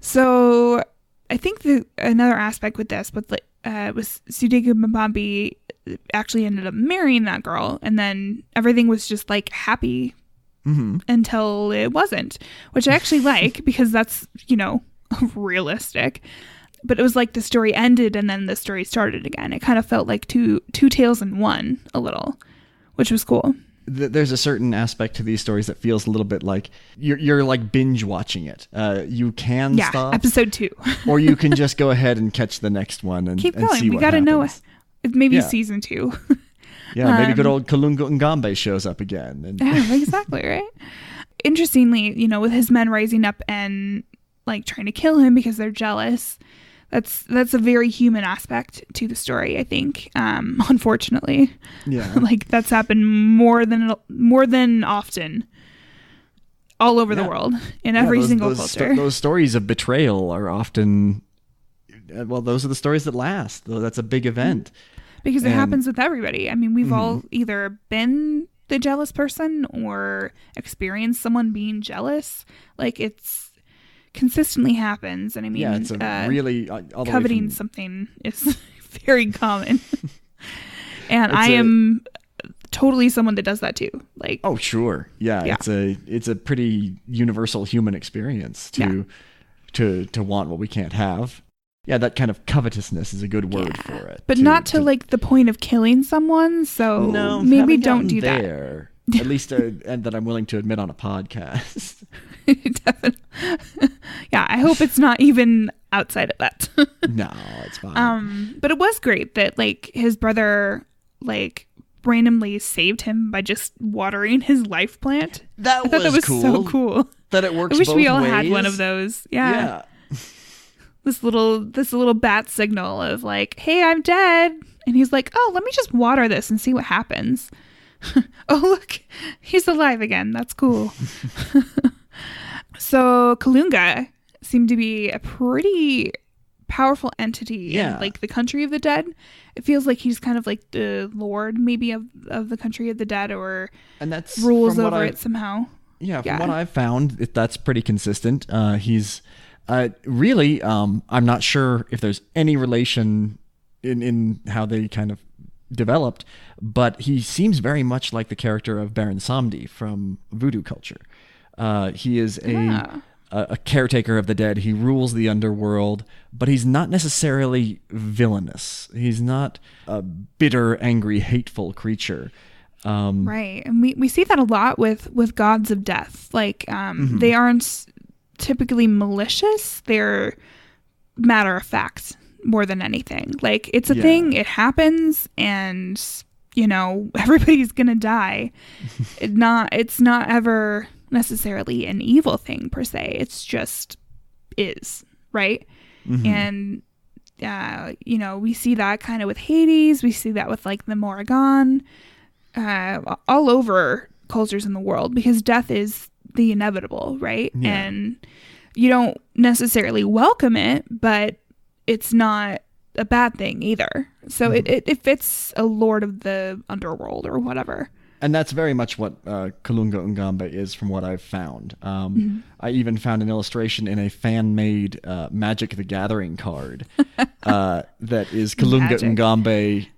So I think another aspect with this was Sudika Mbambi actually ended up marrying that girl, and then everything was just like happy until it wasn't, which I actually like because that's realistic. But it was like the story ended and then the story started again. It kind of felt like two tales in one a little, which was cool. There's a certain aspect to these stories that feels a little bit like you're like binge watching it. You can stop episode 2, or you can just go ahead and catch the next one and keep going. And see we what got to know maybe season 2. Yeah, maybe good old Kalunga Ngombe shows up again. Yeah, exactly right. Interestingly, with his men rising up and like trying to kill him because they're jealous. That's a very human aspect to the story, I think. Unfortunately, yeah, like that's happened more than often, all over the world in every single culture. Those stories of betrayal are often, those are the stories that last. That's a big event because it happens with everybody. I mean, we've all either been the jealous person or experience someone being jealous. Like, it's consistently happens. And I mean, it's a really coveting something is very common. And I am totally someone that does that too. Like, oh, sure. Yeah. It's a pretty universal human experience to want what we can't have. Yeah, that kind of covetousness is a good word for it. But not to like the point of killing someone. So no, maybe don't do there. That. At least and that I'm willing to admit on a podcast. Definitely. Yeah, I hope it's not even outside of that. No, it's fine. But it was great that like his brother like randomly saved him by just watering his life plant. I thought that was cool. So cool. That it works. I wish both we all ways. had one of those. Yeah. This little bat signal of like, hey, I'm dead. And he's like, oh, let me just water this and see what happens. Oh, look, he's alive again. That's cool. So Kalunga seemed to be a pretty powerful entity in like the country of the dead. It feels like he's kind of like the lord maybe of the country of the dead, and that's rules over it somehow. Yeah, from what I've found, that's pretty consistent. He's really, I'm not sure if there's any relation in how they kind of developed, but he seems very much like the character of Baron Samedi from voodoo culture. He is a caretaker of the dead. He rules the underworld, but he's not necessarily villainous. He's not a bitter, angry, hateful creature. Right. And we see that a lot with gods of death. Like, they aren't typically malicious. They're matter of fact more than anything. Like, it's a thing. It happens, and, you know, everybody's going to die. It's not ever necessarily an evil thing per se. It's just is, right? And you know, we see that kind of with Hades. We see that with like the Morrigan, all over cultures in the world, because death is the inevitable, right? And you don't necessarily welcome it, but it's not a bad thing either. So it fits a lord of the underworld or whatever. And that's very much what Kalunga Ungambe is, from what I've found. I even found an illustration in a fan-made Magic the Gathering card that is Kalunga Ungambe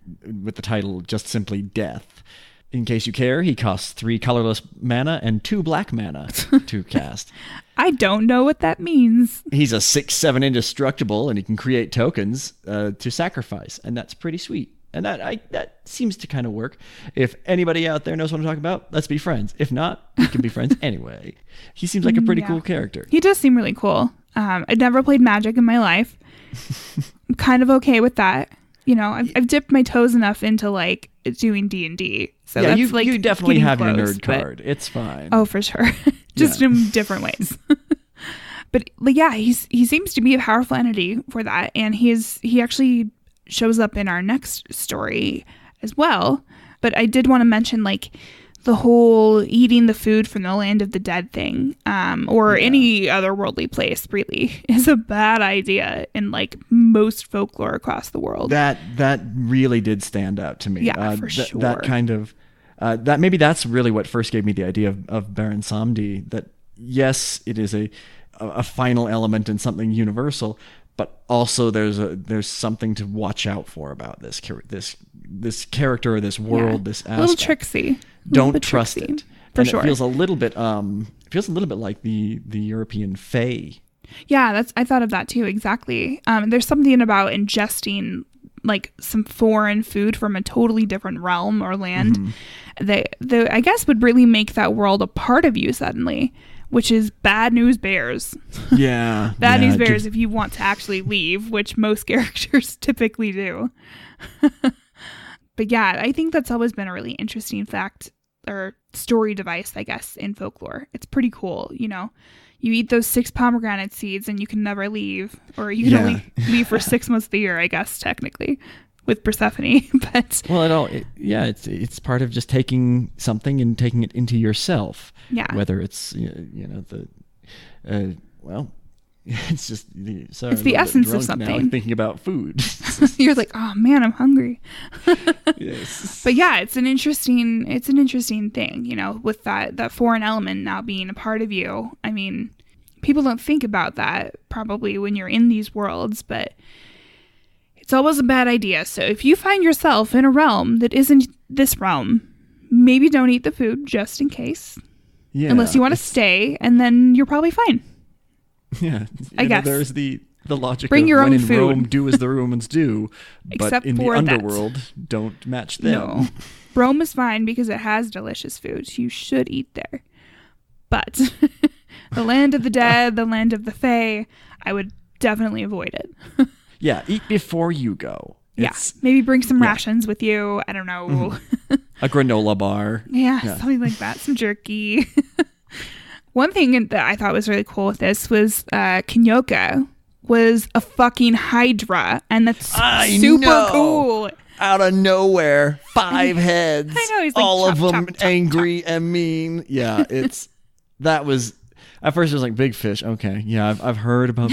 with the title just simply Death. In case you care, he costs 3 colorless mana and 2 black mana to cast. I don't know what that means. He's a 6/7 indestructible, and he can create tokens to sacrifice, and that's pretty sweet. And that seems to kind of work. If anybody out there knows what I'm talking about, let's be friends. If not, we can be friends anyway. He seems like a pretty cool character. He does seem really cool. I'd never played Magic in my life. I'm kind of okay with that. You know, I've dipped my toes enough into like doing D&D. So that's like you definitely have close, your nerd card. It's fine. Oh, for sure. Just in different ways. But yeah, he seems to be a powerful entity for that, and he actually shows up in our next story as well. But I did want to mention like the whole eating the food from the land of the dead thing, or any otherworldly place really is a bad idea in like most folklore across the world. That really did stand out to me. Yeah, for sure. That kind of that maybe that's really what first gave me the idea of Baron Samedi. That yes, it is a final element and something universal, but also there's something to watch out for about this character or this world, this aspect. A little tricksy. Don't trust it. For and sure. It feels a little bit like the European Fae. Yeah, I thought of that too, exactly. There's something about ingesting like some foreign food from a totally different realm or land that I guess would really make that world a part of you suddenly, which is bad news bears. Yeah. Bad news bears if you want to actually leave, which most characters typically do. But yeah, I think that's always been a really interesting fact or story device, I guess, in folklore. It's pretty cool, you know. You eat those 6 pomegranate seeds and you can never leave. Or you can only leave for 6 months of the year, I guess, technically, with Persephone. But it's part of just taking something and taking it into yourself. Yeah. Whether it's It's just sorry, It's the essence of something. Now, thinking about food. You're like, oh man, I'm hungry. Yes. But yeah, it's an interesting thing, you know, with that foreign element now being a part of you. I mean, people don't think about that probably when you're in these worlds, but it's always a bad idea. So if you find yourself in a realm that isn't this realm, maybe don't eat the food just in case. Yeah. Unless you want to stay, and then you're probably fine. Yeah. I guess. There's the logic Bring of your when own in food. Rome, do as the Romans do, but Except in the for that. underworld, don't match them. No. Rome is fine because it has delicious food. You should eat there. But the land of the dead, the land of the fae, I would definitely avoid it. Yeah, eat before you go. Maybe bring some rations with you. I don't know. Mm-hmm. A granola bar. Yeah, something like that. Some jerky. One thing that I thought was really cool with this was Kinyoka was a fucking hydra, and that's super cool. Out of nowhere, 5 heads. I know, he's like, all chop, of them chop, chop, angry and mean. Yeah, that was, at first it was like big fish. Okay, yeah, I've heard about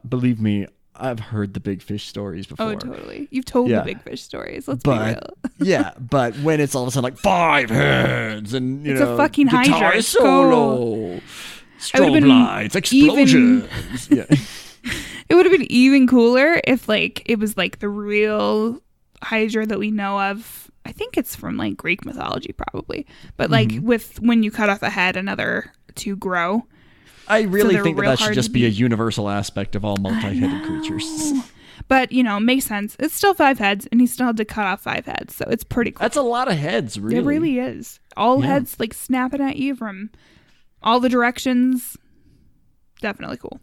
believe me, I've heard the big fish stories before. Oh, totally. You've told the big fish stories. Let's be real. Yeah, but when it's all of a sudden like 5 heads and it's a fucking guitar hydra. Solo, strobe lights, explosions. It would have been even cooler if like it was like the real hydra that we know of. I think it's from like Greek mythology probably, but like with when you cut off a head, another 2 grow. I really think that should just be a universal aspect of all multi-headed creatures. But, you know, it makes sense. It's still 5 heads, and he still had to cut off 5 heads, so it's pretty cool. That's a lot of heads, really. It really is. All heads, like, snapping at you from all the directions. Definitely cool.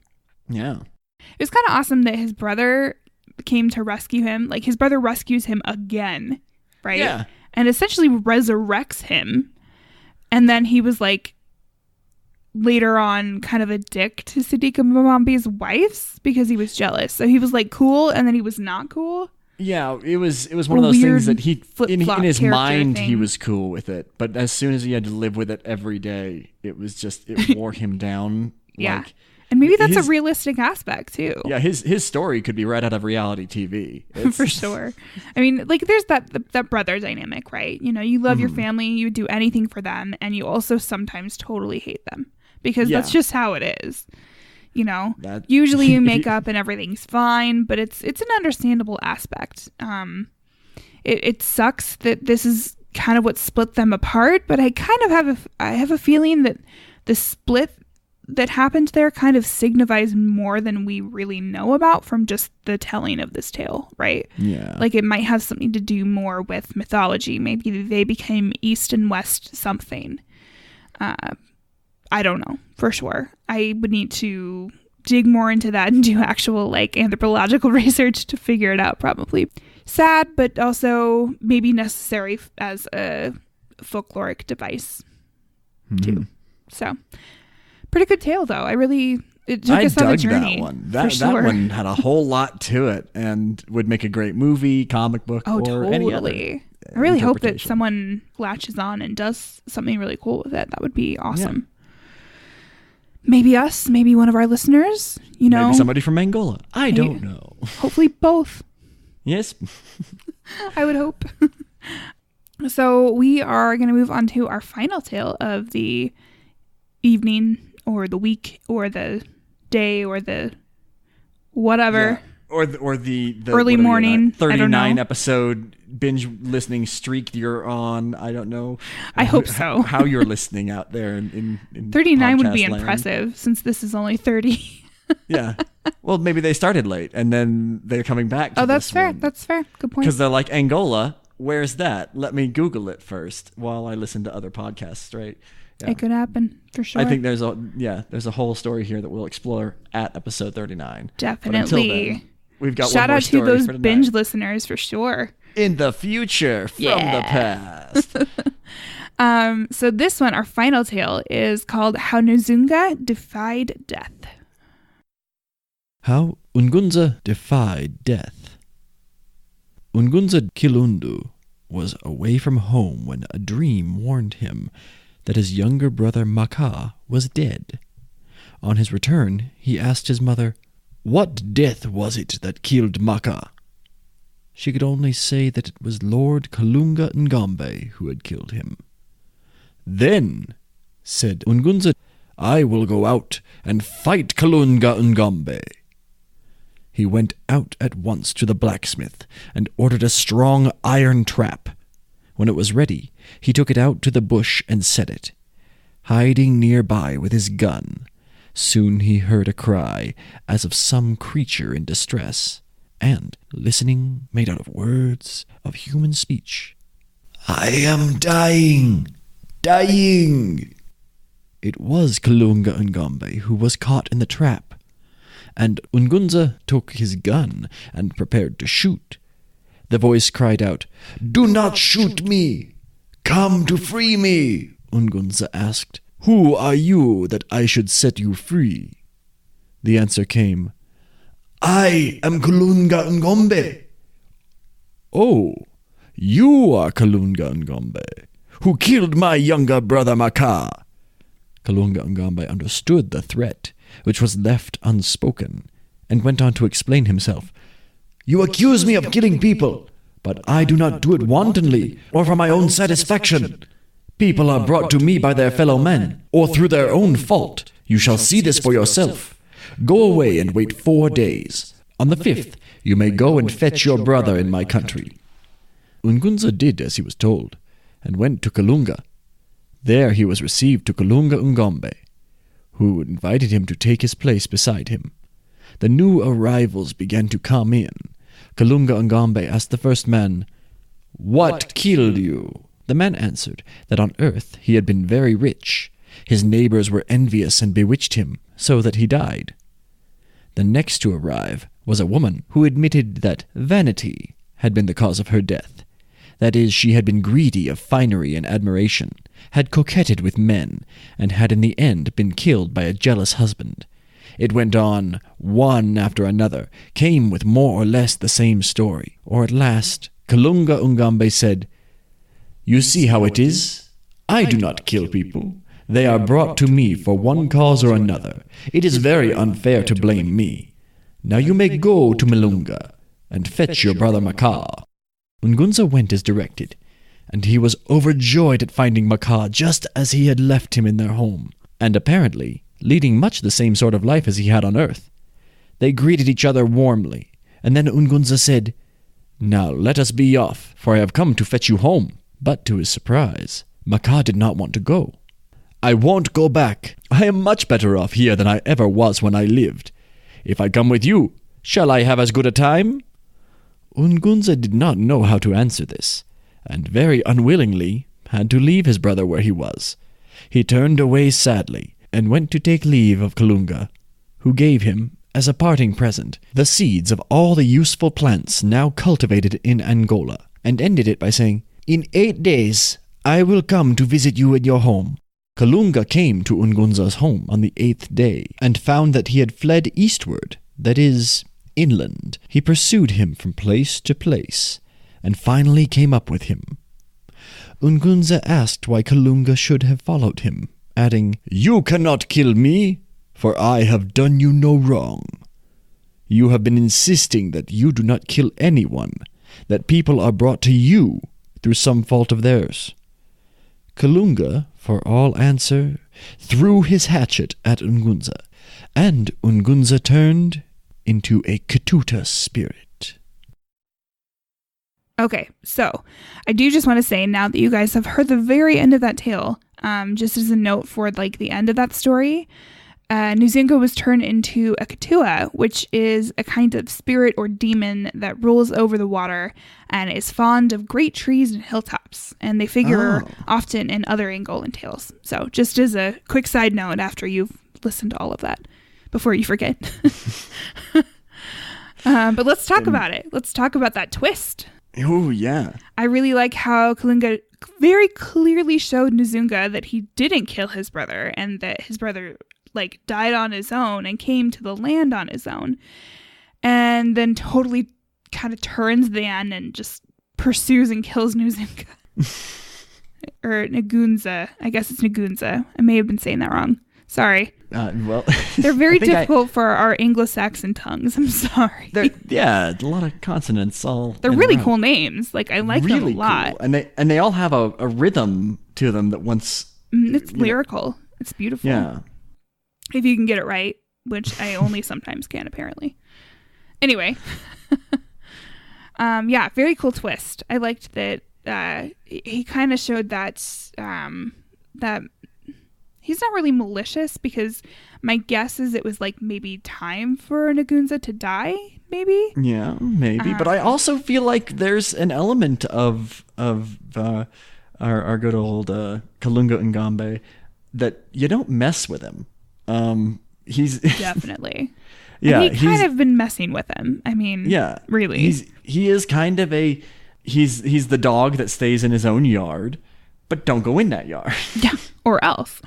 Yeah. It was kind of awesome that his brother came to rescue him. Like, his brother rescues him again, right? Yeah. And essentially resurrects him. And then he was, like, later on kind of a dick to Siddiqa Mbambi's wives because he was jealous. So he was like cool and then he was not cool. Yeah, it was one of those things that he in his mind thing. He was cool with it, but as soon as he had to live with it every day, it wore him down. Yeah. Like, and maybe that's a realistic aspect too. Yeah, his story could be right out of reality TV. For sure. I mean, like there's that brother dynamic, right? You know, you love your family, you would do anything for them, and you also sometimes totally hate them. Because that's just how it is, you know. Usually you make up and everything's fine, but it's an understandable aspect. It sucks that this is kind of what split them apart, but I kind of have a feeling that the split that happened there kind of signifies more than we really know about from just the telling of this tale, right? Yeah. Like it might have something to do more with mythology. Maybe they became East and West something. I don't know for sure. I would need to dig more into that and do actual like anthropological research to figure it out probably. Sad, but also maybe necessary as a folkloric device too. So pretty good tale though. It took us on a journey. That one. That one had a whole lot to it and would make a great movie, comic book, or any other. I really hope that someone latches on and does something really cool with it. That would be awesome. Yeah. Maybe us, maybe one of our listeners, you know. Maybe somebody from Angola. I don't know. Hopefully both. Yes. I would hope. So we are going to move on to our final tale of the evening or the week or the day or the whatever. Yeah. Or the early morning. 39 episode binge listening streak you're on. I don't know. I hope so. How you're listening out there in 39 would be land. Impressive since this is only 30. Yeah. Well, maybe they started late and then they're coming back to that's this fair. one. That's fair. Good point. Because they're like, Angola, where's that? Let me Google it first while I listen to other podcasts, right? Yeah. It could happen for sure. I think there's a whole story here that we'll explore at episode 39. Definitely. But until then, we've got shout one more out to those for binge listeners for sure. In the future from the past. So this one, our final tale, is called How Nzunga Defied Death. How Ungunza Defied Death. Ungunza Kilundu was away from home when a dream warned him that his younger brother Maka was dead. On his return, he asked his mother, "What death was it that killed Maka?" She could only say that it was Lord Kalunga Ngombe who had killed him. "Then," said Ungunza, "I will go out and fight Kalunga Ngombe." He went out at once to the blacksmith and ordered a strong iron trap. When it was ready, he took it out to the bush and set it. Hiding nearby with his gun, soon he heard a cry as of some creature in distress, and, listening, made out of words of human speech, "I am dying, dying." It was Kalunga Ngombe who was caught in the trap, and Ungunza took his gun and prepared to shoot. The voice cried out, "Do not shoot me! Come to free me!" Ungunza asked, "Who are you that I should set you free?" The answer came, "I am Kalunga Ngombe." "Oh, you are Kalunga Ngombe, who killed my younger brother Maka." Kalunga Ngombe understood the threat, which was left unspoken, and went on to explain himself. "You accuse me of killing people, but I do not do it wantonly or for my own satisfaction. People are brought to me by their fellow men, or through their own fault. You shall see this for yourself. Go away and wait 4 days. On the 5th, you may go and fetch your brother in my country." Ungunza did as he was told, and went to Kalunga. There he was received to Kalunga Ngombe, who invited him to take his place beside him. The new arrivals began to come in. Kalunga Ngombe asked the first man, "What killed you?" The man answered that on earth he had been very rich. His neighbors were envious and bewitched him, so that he died. The next to arrive was a woman who admitted that vanity had been the cause of her death. That is, she had been greedy of finery and admiration, had coquetted with men, and had in the end been killed by a jealous husband. It went on, one after another, came with more or less the same story, or at last Kalunga Ngombe said, "You see how it is? I do not kill people. They are brought to me for one cause or another. It is very unfair to blame me. Now you may go to Milunga and fetch your brother Maka." Ungunza went as directed, and he was overjoyed at finding Maka just as he had left him in their home, and apparently leading much the same sort of life as he had on earth. They greeted each other warmly, and then Ungunza said, "Now let us be off, for I have come to fetch you home." But to his surprise, Maka did not want to go. "I won't go back. I am much better off here than I ever was when I lived. If I come with you, shall I have as good a time?" Ungunza did not know how to answer this, and very unwillingly had to leave his brother where he was. He turned away sadly, and went to take leave of Kalunga, who gave him, as a parting present, the seeds of all the useful plants now cultivated in Angola, and ended it by saying, "In 8 days I will come to visit you in your home." Kalunga came to Ungunza's home on the 8th day, and found that he had fled eastward, that is, inland. He pursued him from place to place, and finally came up with him. Ungunza asked why Kalunga should have followed him, adding, "You cannot kill me, for I have done you no wrong. You have been insisting that you do not kill anyone, that people are brought to you through some fault of theirs." Kalunga, for all answer, threw his hatchet at Ungunza, and Ungunza turned into a Katuta spirit. Okay, so I do just want to say, now that you guys have heard the very end of that tale, just as a note for the end of that story, Nzinga was turned into a Katua, which is a kind of spirit or demon that rules over the water and is fond of great trees and hilltops. And they figure often in other Angolan tales. So just as a quick side note after you've listened to all of that, before you forget. But let's talk about it. Let's talk about that twist. Oh, yeah. I really like how Kalunga very clearly showed Nzunga that he didn't kill his brother, and that his brother died on his own and came to the land on his own, and then totally kind of turns the end and just pursues and kills Nzunga. Or Nagunza. I guess it's Nagunza. I may have been saying that wrong. Sorry. Well, They're very difficult for our Anglo-Saxon tongues. I'm sorry. Yeah, a lot of consonants all. They're really cool names. Like, I like them a lot. Cool. And they all have a rhythm to them that once. It's lyrical. It's beautiful. Yeah. If you can get it right, which I only sometimes can, apparently. Anyway. Yeah, very cool twist. I liked that he kind of showed that that he's not really malicious, because my guess is it was like maybe time for Nagunza to die, maybe? Yeah, maybe. But I also feel like there's an element of our good old Kalunga Ngambe that you don't mess with him. He's definitely. Yeah, and he kind of been messing with him. I mean, yeah, really. He is kind of he's the dog that stays in his own yard, but don't go in that yard. Yeah, or else.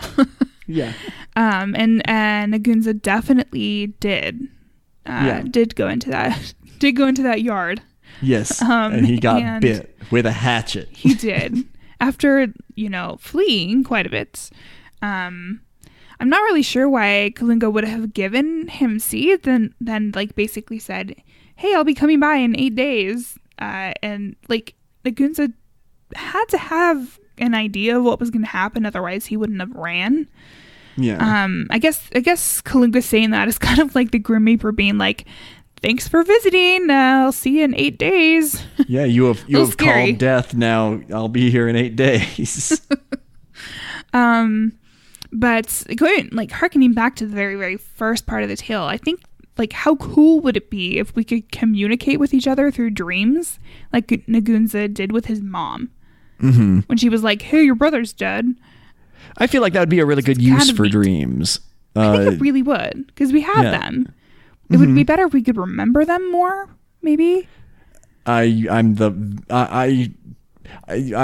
Yeah. And Nagunza definitely did go into that yard. Yes. And he got bit with a hatchet. He did. After, fleeing quite a bit. I'm not really sure why Kalunga would have given him seed, then like basically said, hey, I'll be coming by in 8 days. And like Nagunza had to have an idea of what was going to happen, otherwise he wouldn't have ran. Yeah. I guess Kalunga saying that is kind of like the Grim Reaper being like, thanks for visiting. I'll see you in 8 days. Yeah, you have called death. Now I'll be here in 8 days. But harkening back to the very, very first part of the tale, I think, like, how cool would it be if we could communicate with each other through dreams, like Nagunza did with his mom, when she was like, hey, your brother's dead. I feel like that would be a really good use for dreams. I think it really would, because we have them. It would be better if we could remember them more, maybe. I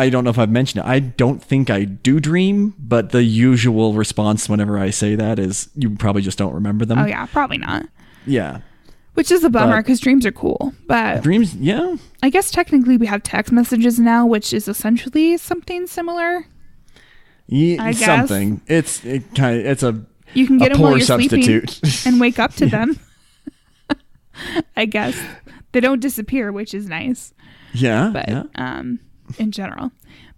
don't know if I've mentioned it. I don't think I do dream, but the usual response whenever I say that is you probably just don't remember them. Oh yeah, probably not. Yeah. Which is a bummer, because dreams are cool. But dreams, yeah. I guess technically we have text messages now, which is essentially something similar. Yeah, I guess. Something. It's a you can get them while you're substitute. Sleeping and wake up to them. I guess they don't disappear, which is nice. Yeah. But in general,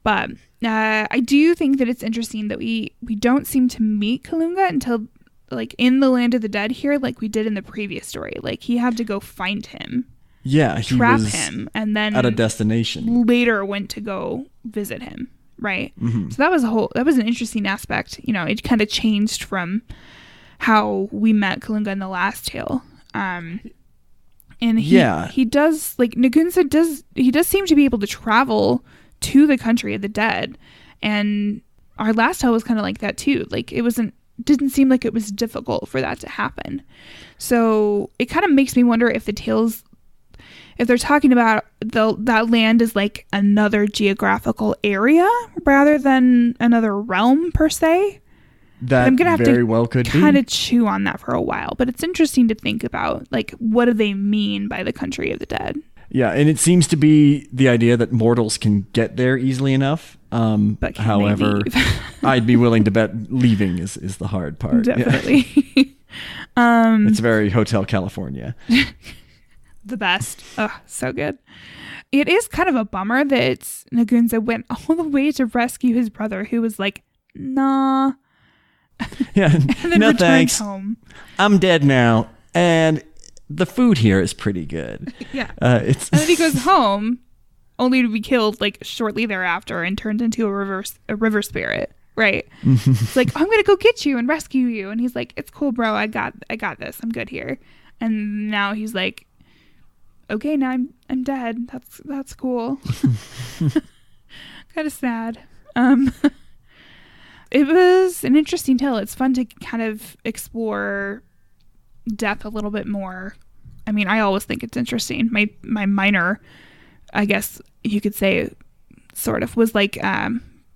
but I do think that it's interesting that we don't seem to meet Kalunga until like in the land of the dead here, like we did in the previous story. Like he had to go find him. Yeah, he trap was him, and then at a destination. Later went to go visit him. Right. Mm-hmm. So that was an interesting aspect. It kind of changed from how we met Kalunga in the last tale. And he does, like, Nagunza does seem to be able to travel to the country of the dead. And our last tale was kind of like that too. Like, didn't seem like it was difficult for that to happen. So it kind of makes me wonder if if they're talking about that land is like another geographical area rather than another realm per se. That I'm gonna have very well could kind of chew on that for a while, but it's interesting to think about, like, what do they mean by the country of the dead? Yeah, and it seems to be the idea that mortals can get there easily enough. But however, I'd be willing to bet leaving is the hard part. Definitely. Yeah. It's very Hotel California. The best. Oh, so good. It is kind of a bummer that Nagunza went all the way to rescue his brother, who was like, nah. Yeah, and then no thanks. Home. I'm dead now, and the food here is pretty good. Yeah. And then he goes home, only to be killed like shortly thereafter and turned into a river spirit. Right. It's like, I'm gonna go get you and rescue you, and he's like, it's cool, bro. I got this. I'm good here. And now he's like, okay, now I'm dead. That's cool. Kind of sad. It was an interesting tale. It's fun to kind of explore death a little bit more. I mean, I always think it's interesting. My minor, I guess you could say, sort of was like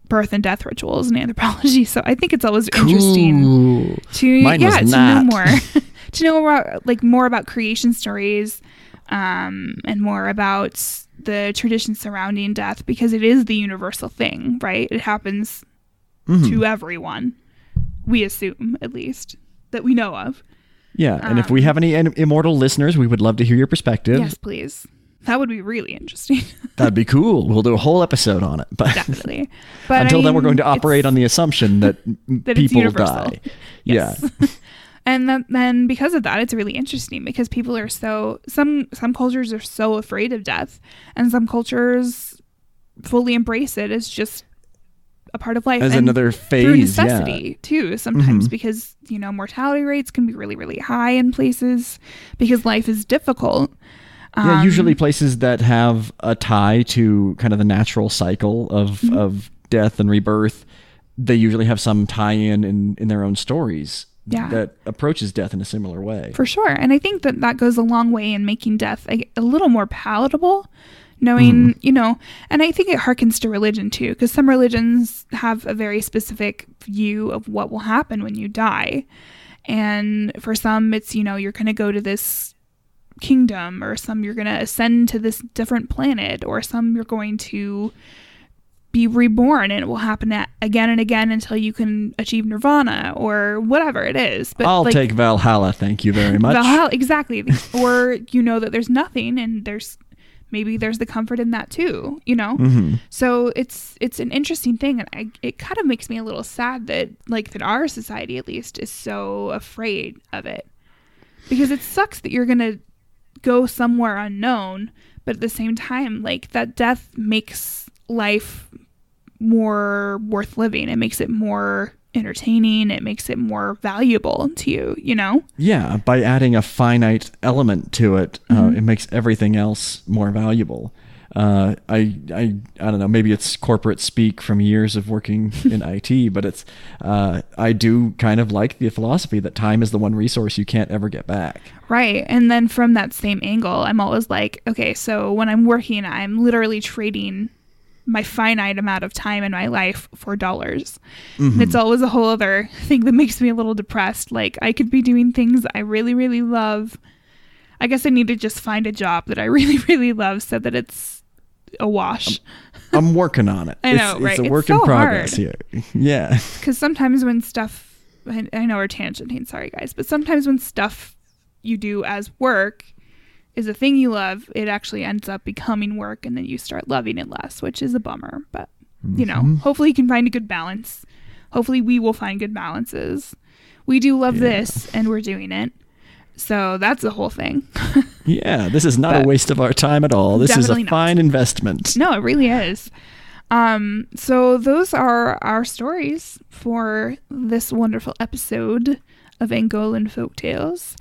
birth and death rituals in anthropology. So I think it's always interesting to know more, to know more about creation stories, and more about the tradition surrounding death, because it is the universal thing, right? It happens to everyone, we assume, at least. that we know of. Yeah, and if we have any immortal listeners, we would love to hear your perspective. Yes, please. That would be really interesting. That'd be cool. We'll do a whole episode on it. But Definitely. But until then, we're going to operate on the assumption that people die. Yes. Yeah. And then because of that, it's really interesting because people are some cultures are so afraid of death, and some cultures fully embrace it as just a part of life. As and another phase, through necessity too, sometimes because, mortality rates can be really, really high in places because life is difficult. Yeah, usually places that have a tie to kind of the natural cycle of death and rebirth, they usually have some tie-in in their own stories that approaches death in a similar way. For sure. And I think that goes a long way in making death a little more palatable, knowing, and I think it harkens to religion too, because some religions have a very specific view of what will happen when you die. And for some, it's, you're going to go to this kingdom, or some you're going to ascend to this different planet, or some you're going to be reborn and it will happen again and again until you can achieve nirvana or whatever it is. But I'll take Valhalla, thank you very much. Valhalla, exactly. Or that there's nothing, and maybe there's the comfort in that too, So it's an interesting thing, and it kind of makes me a little sad that our society at least is so afraid of it, because it sucks that you're gonna go somewhere unknown, but at the same time, that death makes life more worth living. It makes it more entertaining. It makes it more valuable to you, Yeah, by adding a finite element to it, it makes everything else more valuable. I don't know, maybe it's corporate speak from years of working in IT, but it's I do kind of like the philosophy that time is the one resource you can't ever get back. Right. And then from that same angle, I'm always like, okay, so when I'm working, I'm literally trading my finite amount of time in my life for dollars. And it's always a whole other thing that makes me a little depressed. I could be doing things I really, really love. I guess I need to just find a job that I really, really love so that it's a wash. I'm working on it. I know, right? It's a work so in progress hard. here. Yeah. Because sometimes when stuff, I know we're tangenting, sorry guys, but sometimes when stuff you do as work is a thing you love, it actually ends up becoming work, and then you start loving it less, which is a bummer. But, hopefully you can find a good balance. Hopefully we will find good balances. We do love this, and we're doing it. So that's the whole thing. Yeah, this is not a waste of our time at all. This is a fine investment. No, it really is. So those are our stories for this wonderful episode of Angolan Folktales.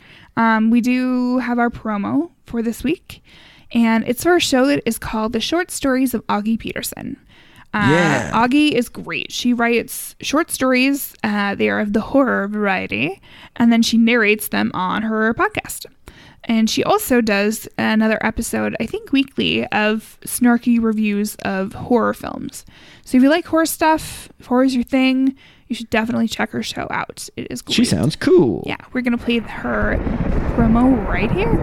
We do have our promo for this week, and it's for a show that is called The Short Stories of Augie Peterson. Augie is great. She writes short stories. They are of the horror variety, and then she narrates them on her podcast. And she also does another episode, I think weekly, of snarky reviews of horror films. So if you like horror stuff, if horror is your thing, you should definitely check her show out. It is great. She sounds cool. Yeah, we're going to play her promo right here.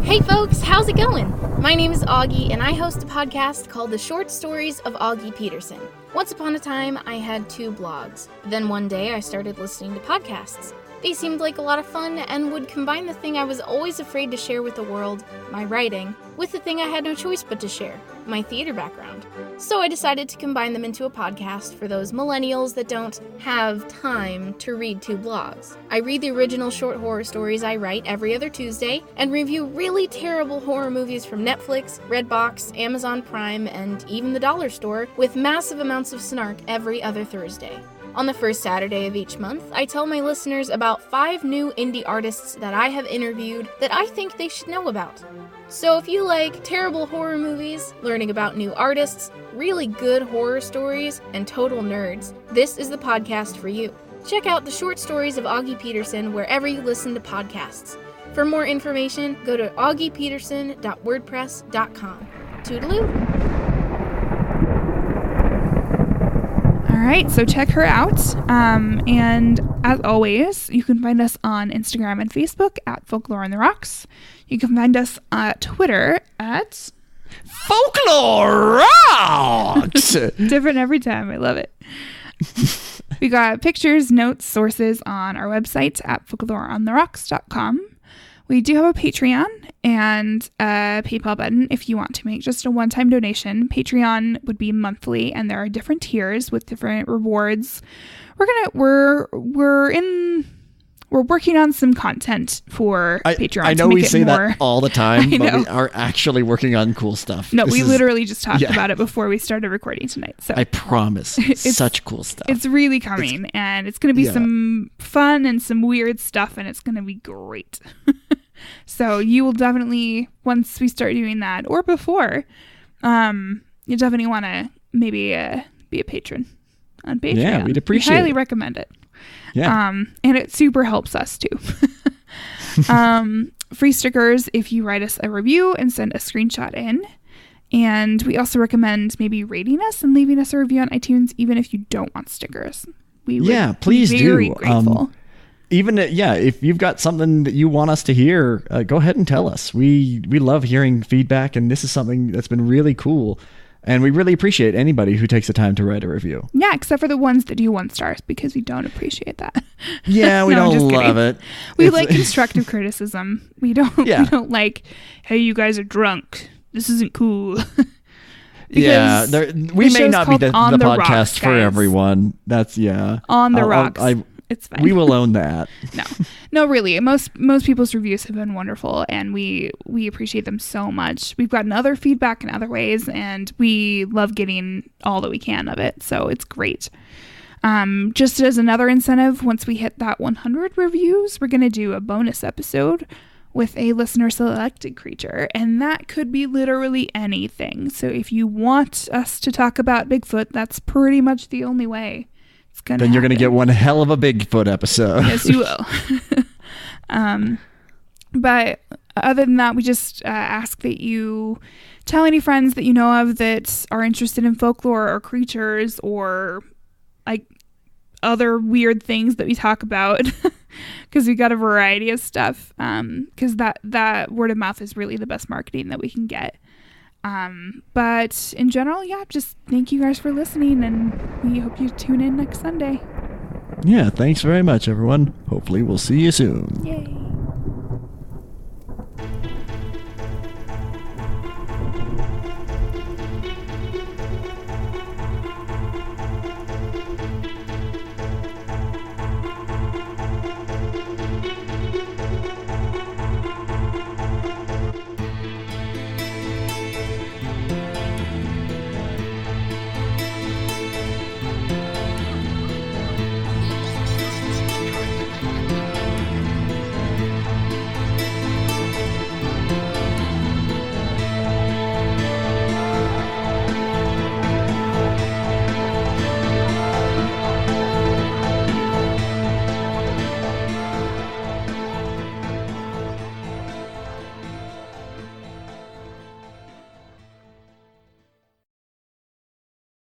Hey folks, how's it going? My name is Augie, and I host a podcast called The Short Stories of Augie Peterson. Once upon a time, I had 2 blogs. Then one day, I started listening to podcasts. They seemed like a lot of fun and would combine the thing I was always afraid to share with the world, my writing, with the thing I had no choice but to share, my theater background. So I decided to combine them into a podcast for those millennials that don't have time to read 2 blogs. I read the original short horror stories I write every other Tuesday and review really terrible horror movies from Netflix, Redbox, Amazon Prime, and even the dollar store with massive amounts of snark every other Thursday. On the first Saturday of each month, I tell my listeners about 5 new indie artists that I have interviewed that I think they should know about. So if you like terrible horror movies, learning about new artists, really good horror stories, and total nerds, this is the podcast for you. Check out The Short Stories of Augie Peterson wherever you listen to podcasts. For more information, go to augiepeterson.wordpress.com. Toodaloo! All right, so check her out. And as always, you can find us on Instagram and Facebook at Folklore on the Rocks. You can find us on Twitter at Folklore Rocks! Different every time. I love it. We got pictures, notes, sources on our website at folkloreontherocks.com. We do have a Patreon and a PayPal button if you want to make just a one-time donation. Patreon would be monthly, and there are different tiers with different rewards. We're working on some content for Patreon. I know to make we it say more, that all the time, but know. we are actually working on cool stuff. No, we literally just talked yeah. about it before we started recording tonight. So I promise. It's such cool stuff. It's really coming, and it's going to be some fun and some weird stuff, and it's going to be great. So you will definitely, once we start doing that, or before, you definitely want to maybe be a patron on Patreon. Yeah, we'd appreciate it. Highly it. recommend it. Yeah. And it super helps us too. Free stickers if you write us a review and send a screenshot in. And we also recommend maybe rating us and leaving us a review on iTunes, even if you don't want stickers. We would please be very do. Grateful. Even if you've got something that you want us to hear, go ahead and tell us. We love hearing feedback, and this is something that's been really cool. And we really appreciate anybody who takes the time to write a review. Yeah, except for the ones that do 1 stars, because we don't appreciate that. Yeah, we don't love it. We like constructive criticism. We don't like, hey, you guys are drunk. This isn't cool. Yeah, we may not be the podcast rocks, for everyone. That's On the rocks. It's fine. We will own that. No, really. Most people's reviews have been wonderful, and we appreciate them so much. We've gotten other feedback in other ways, and we love getting all that we can of it. So it's great. Just as another incentive, once we hit that 100 reviews, we're going to do a bonus episode with a listener selected creature, and that could be literally anything. So if you want us to talk about Bigfoot, that's pretty much the only way. Then you're going to get one hell of a Bigfoot episode. Yes, you will. But other than that, we just ask that you tell any friends that you know of that are interested in folklore or creatures or like other weird things that we talk about, because we got a variety of stuff. Because that word of mouth is really the best marketing that we can get. But in general, just thank you guys for listening, and we hope you tune in next Sunday. Yeah, thanks very much, everyone. Hopefully we'll see you soon. Yay.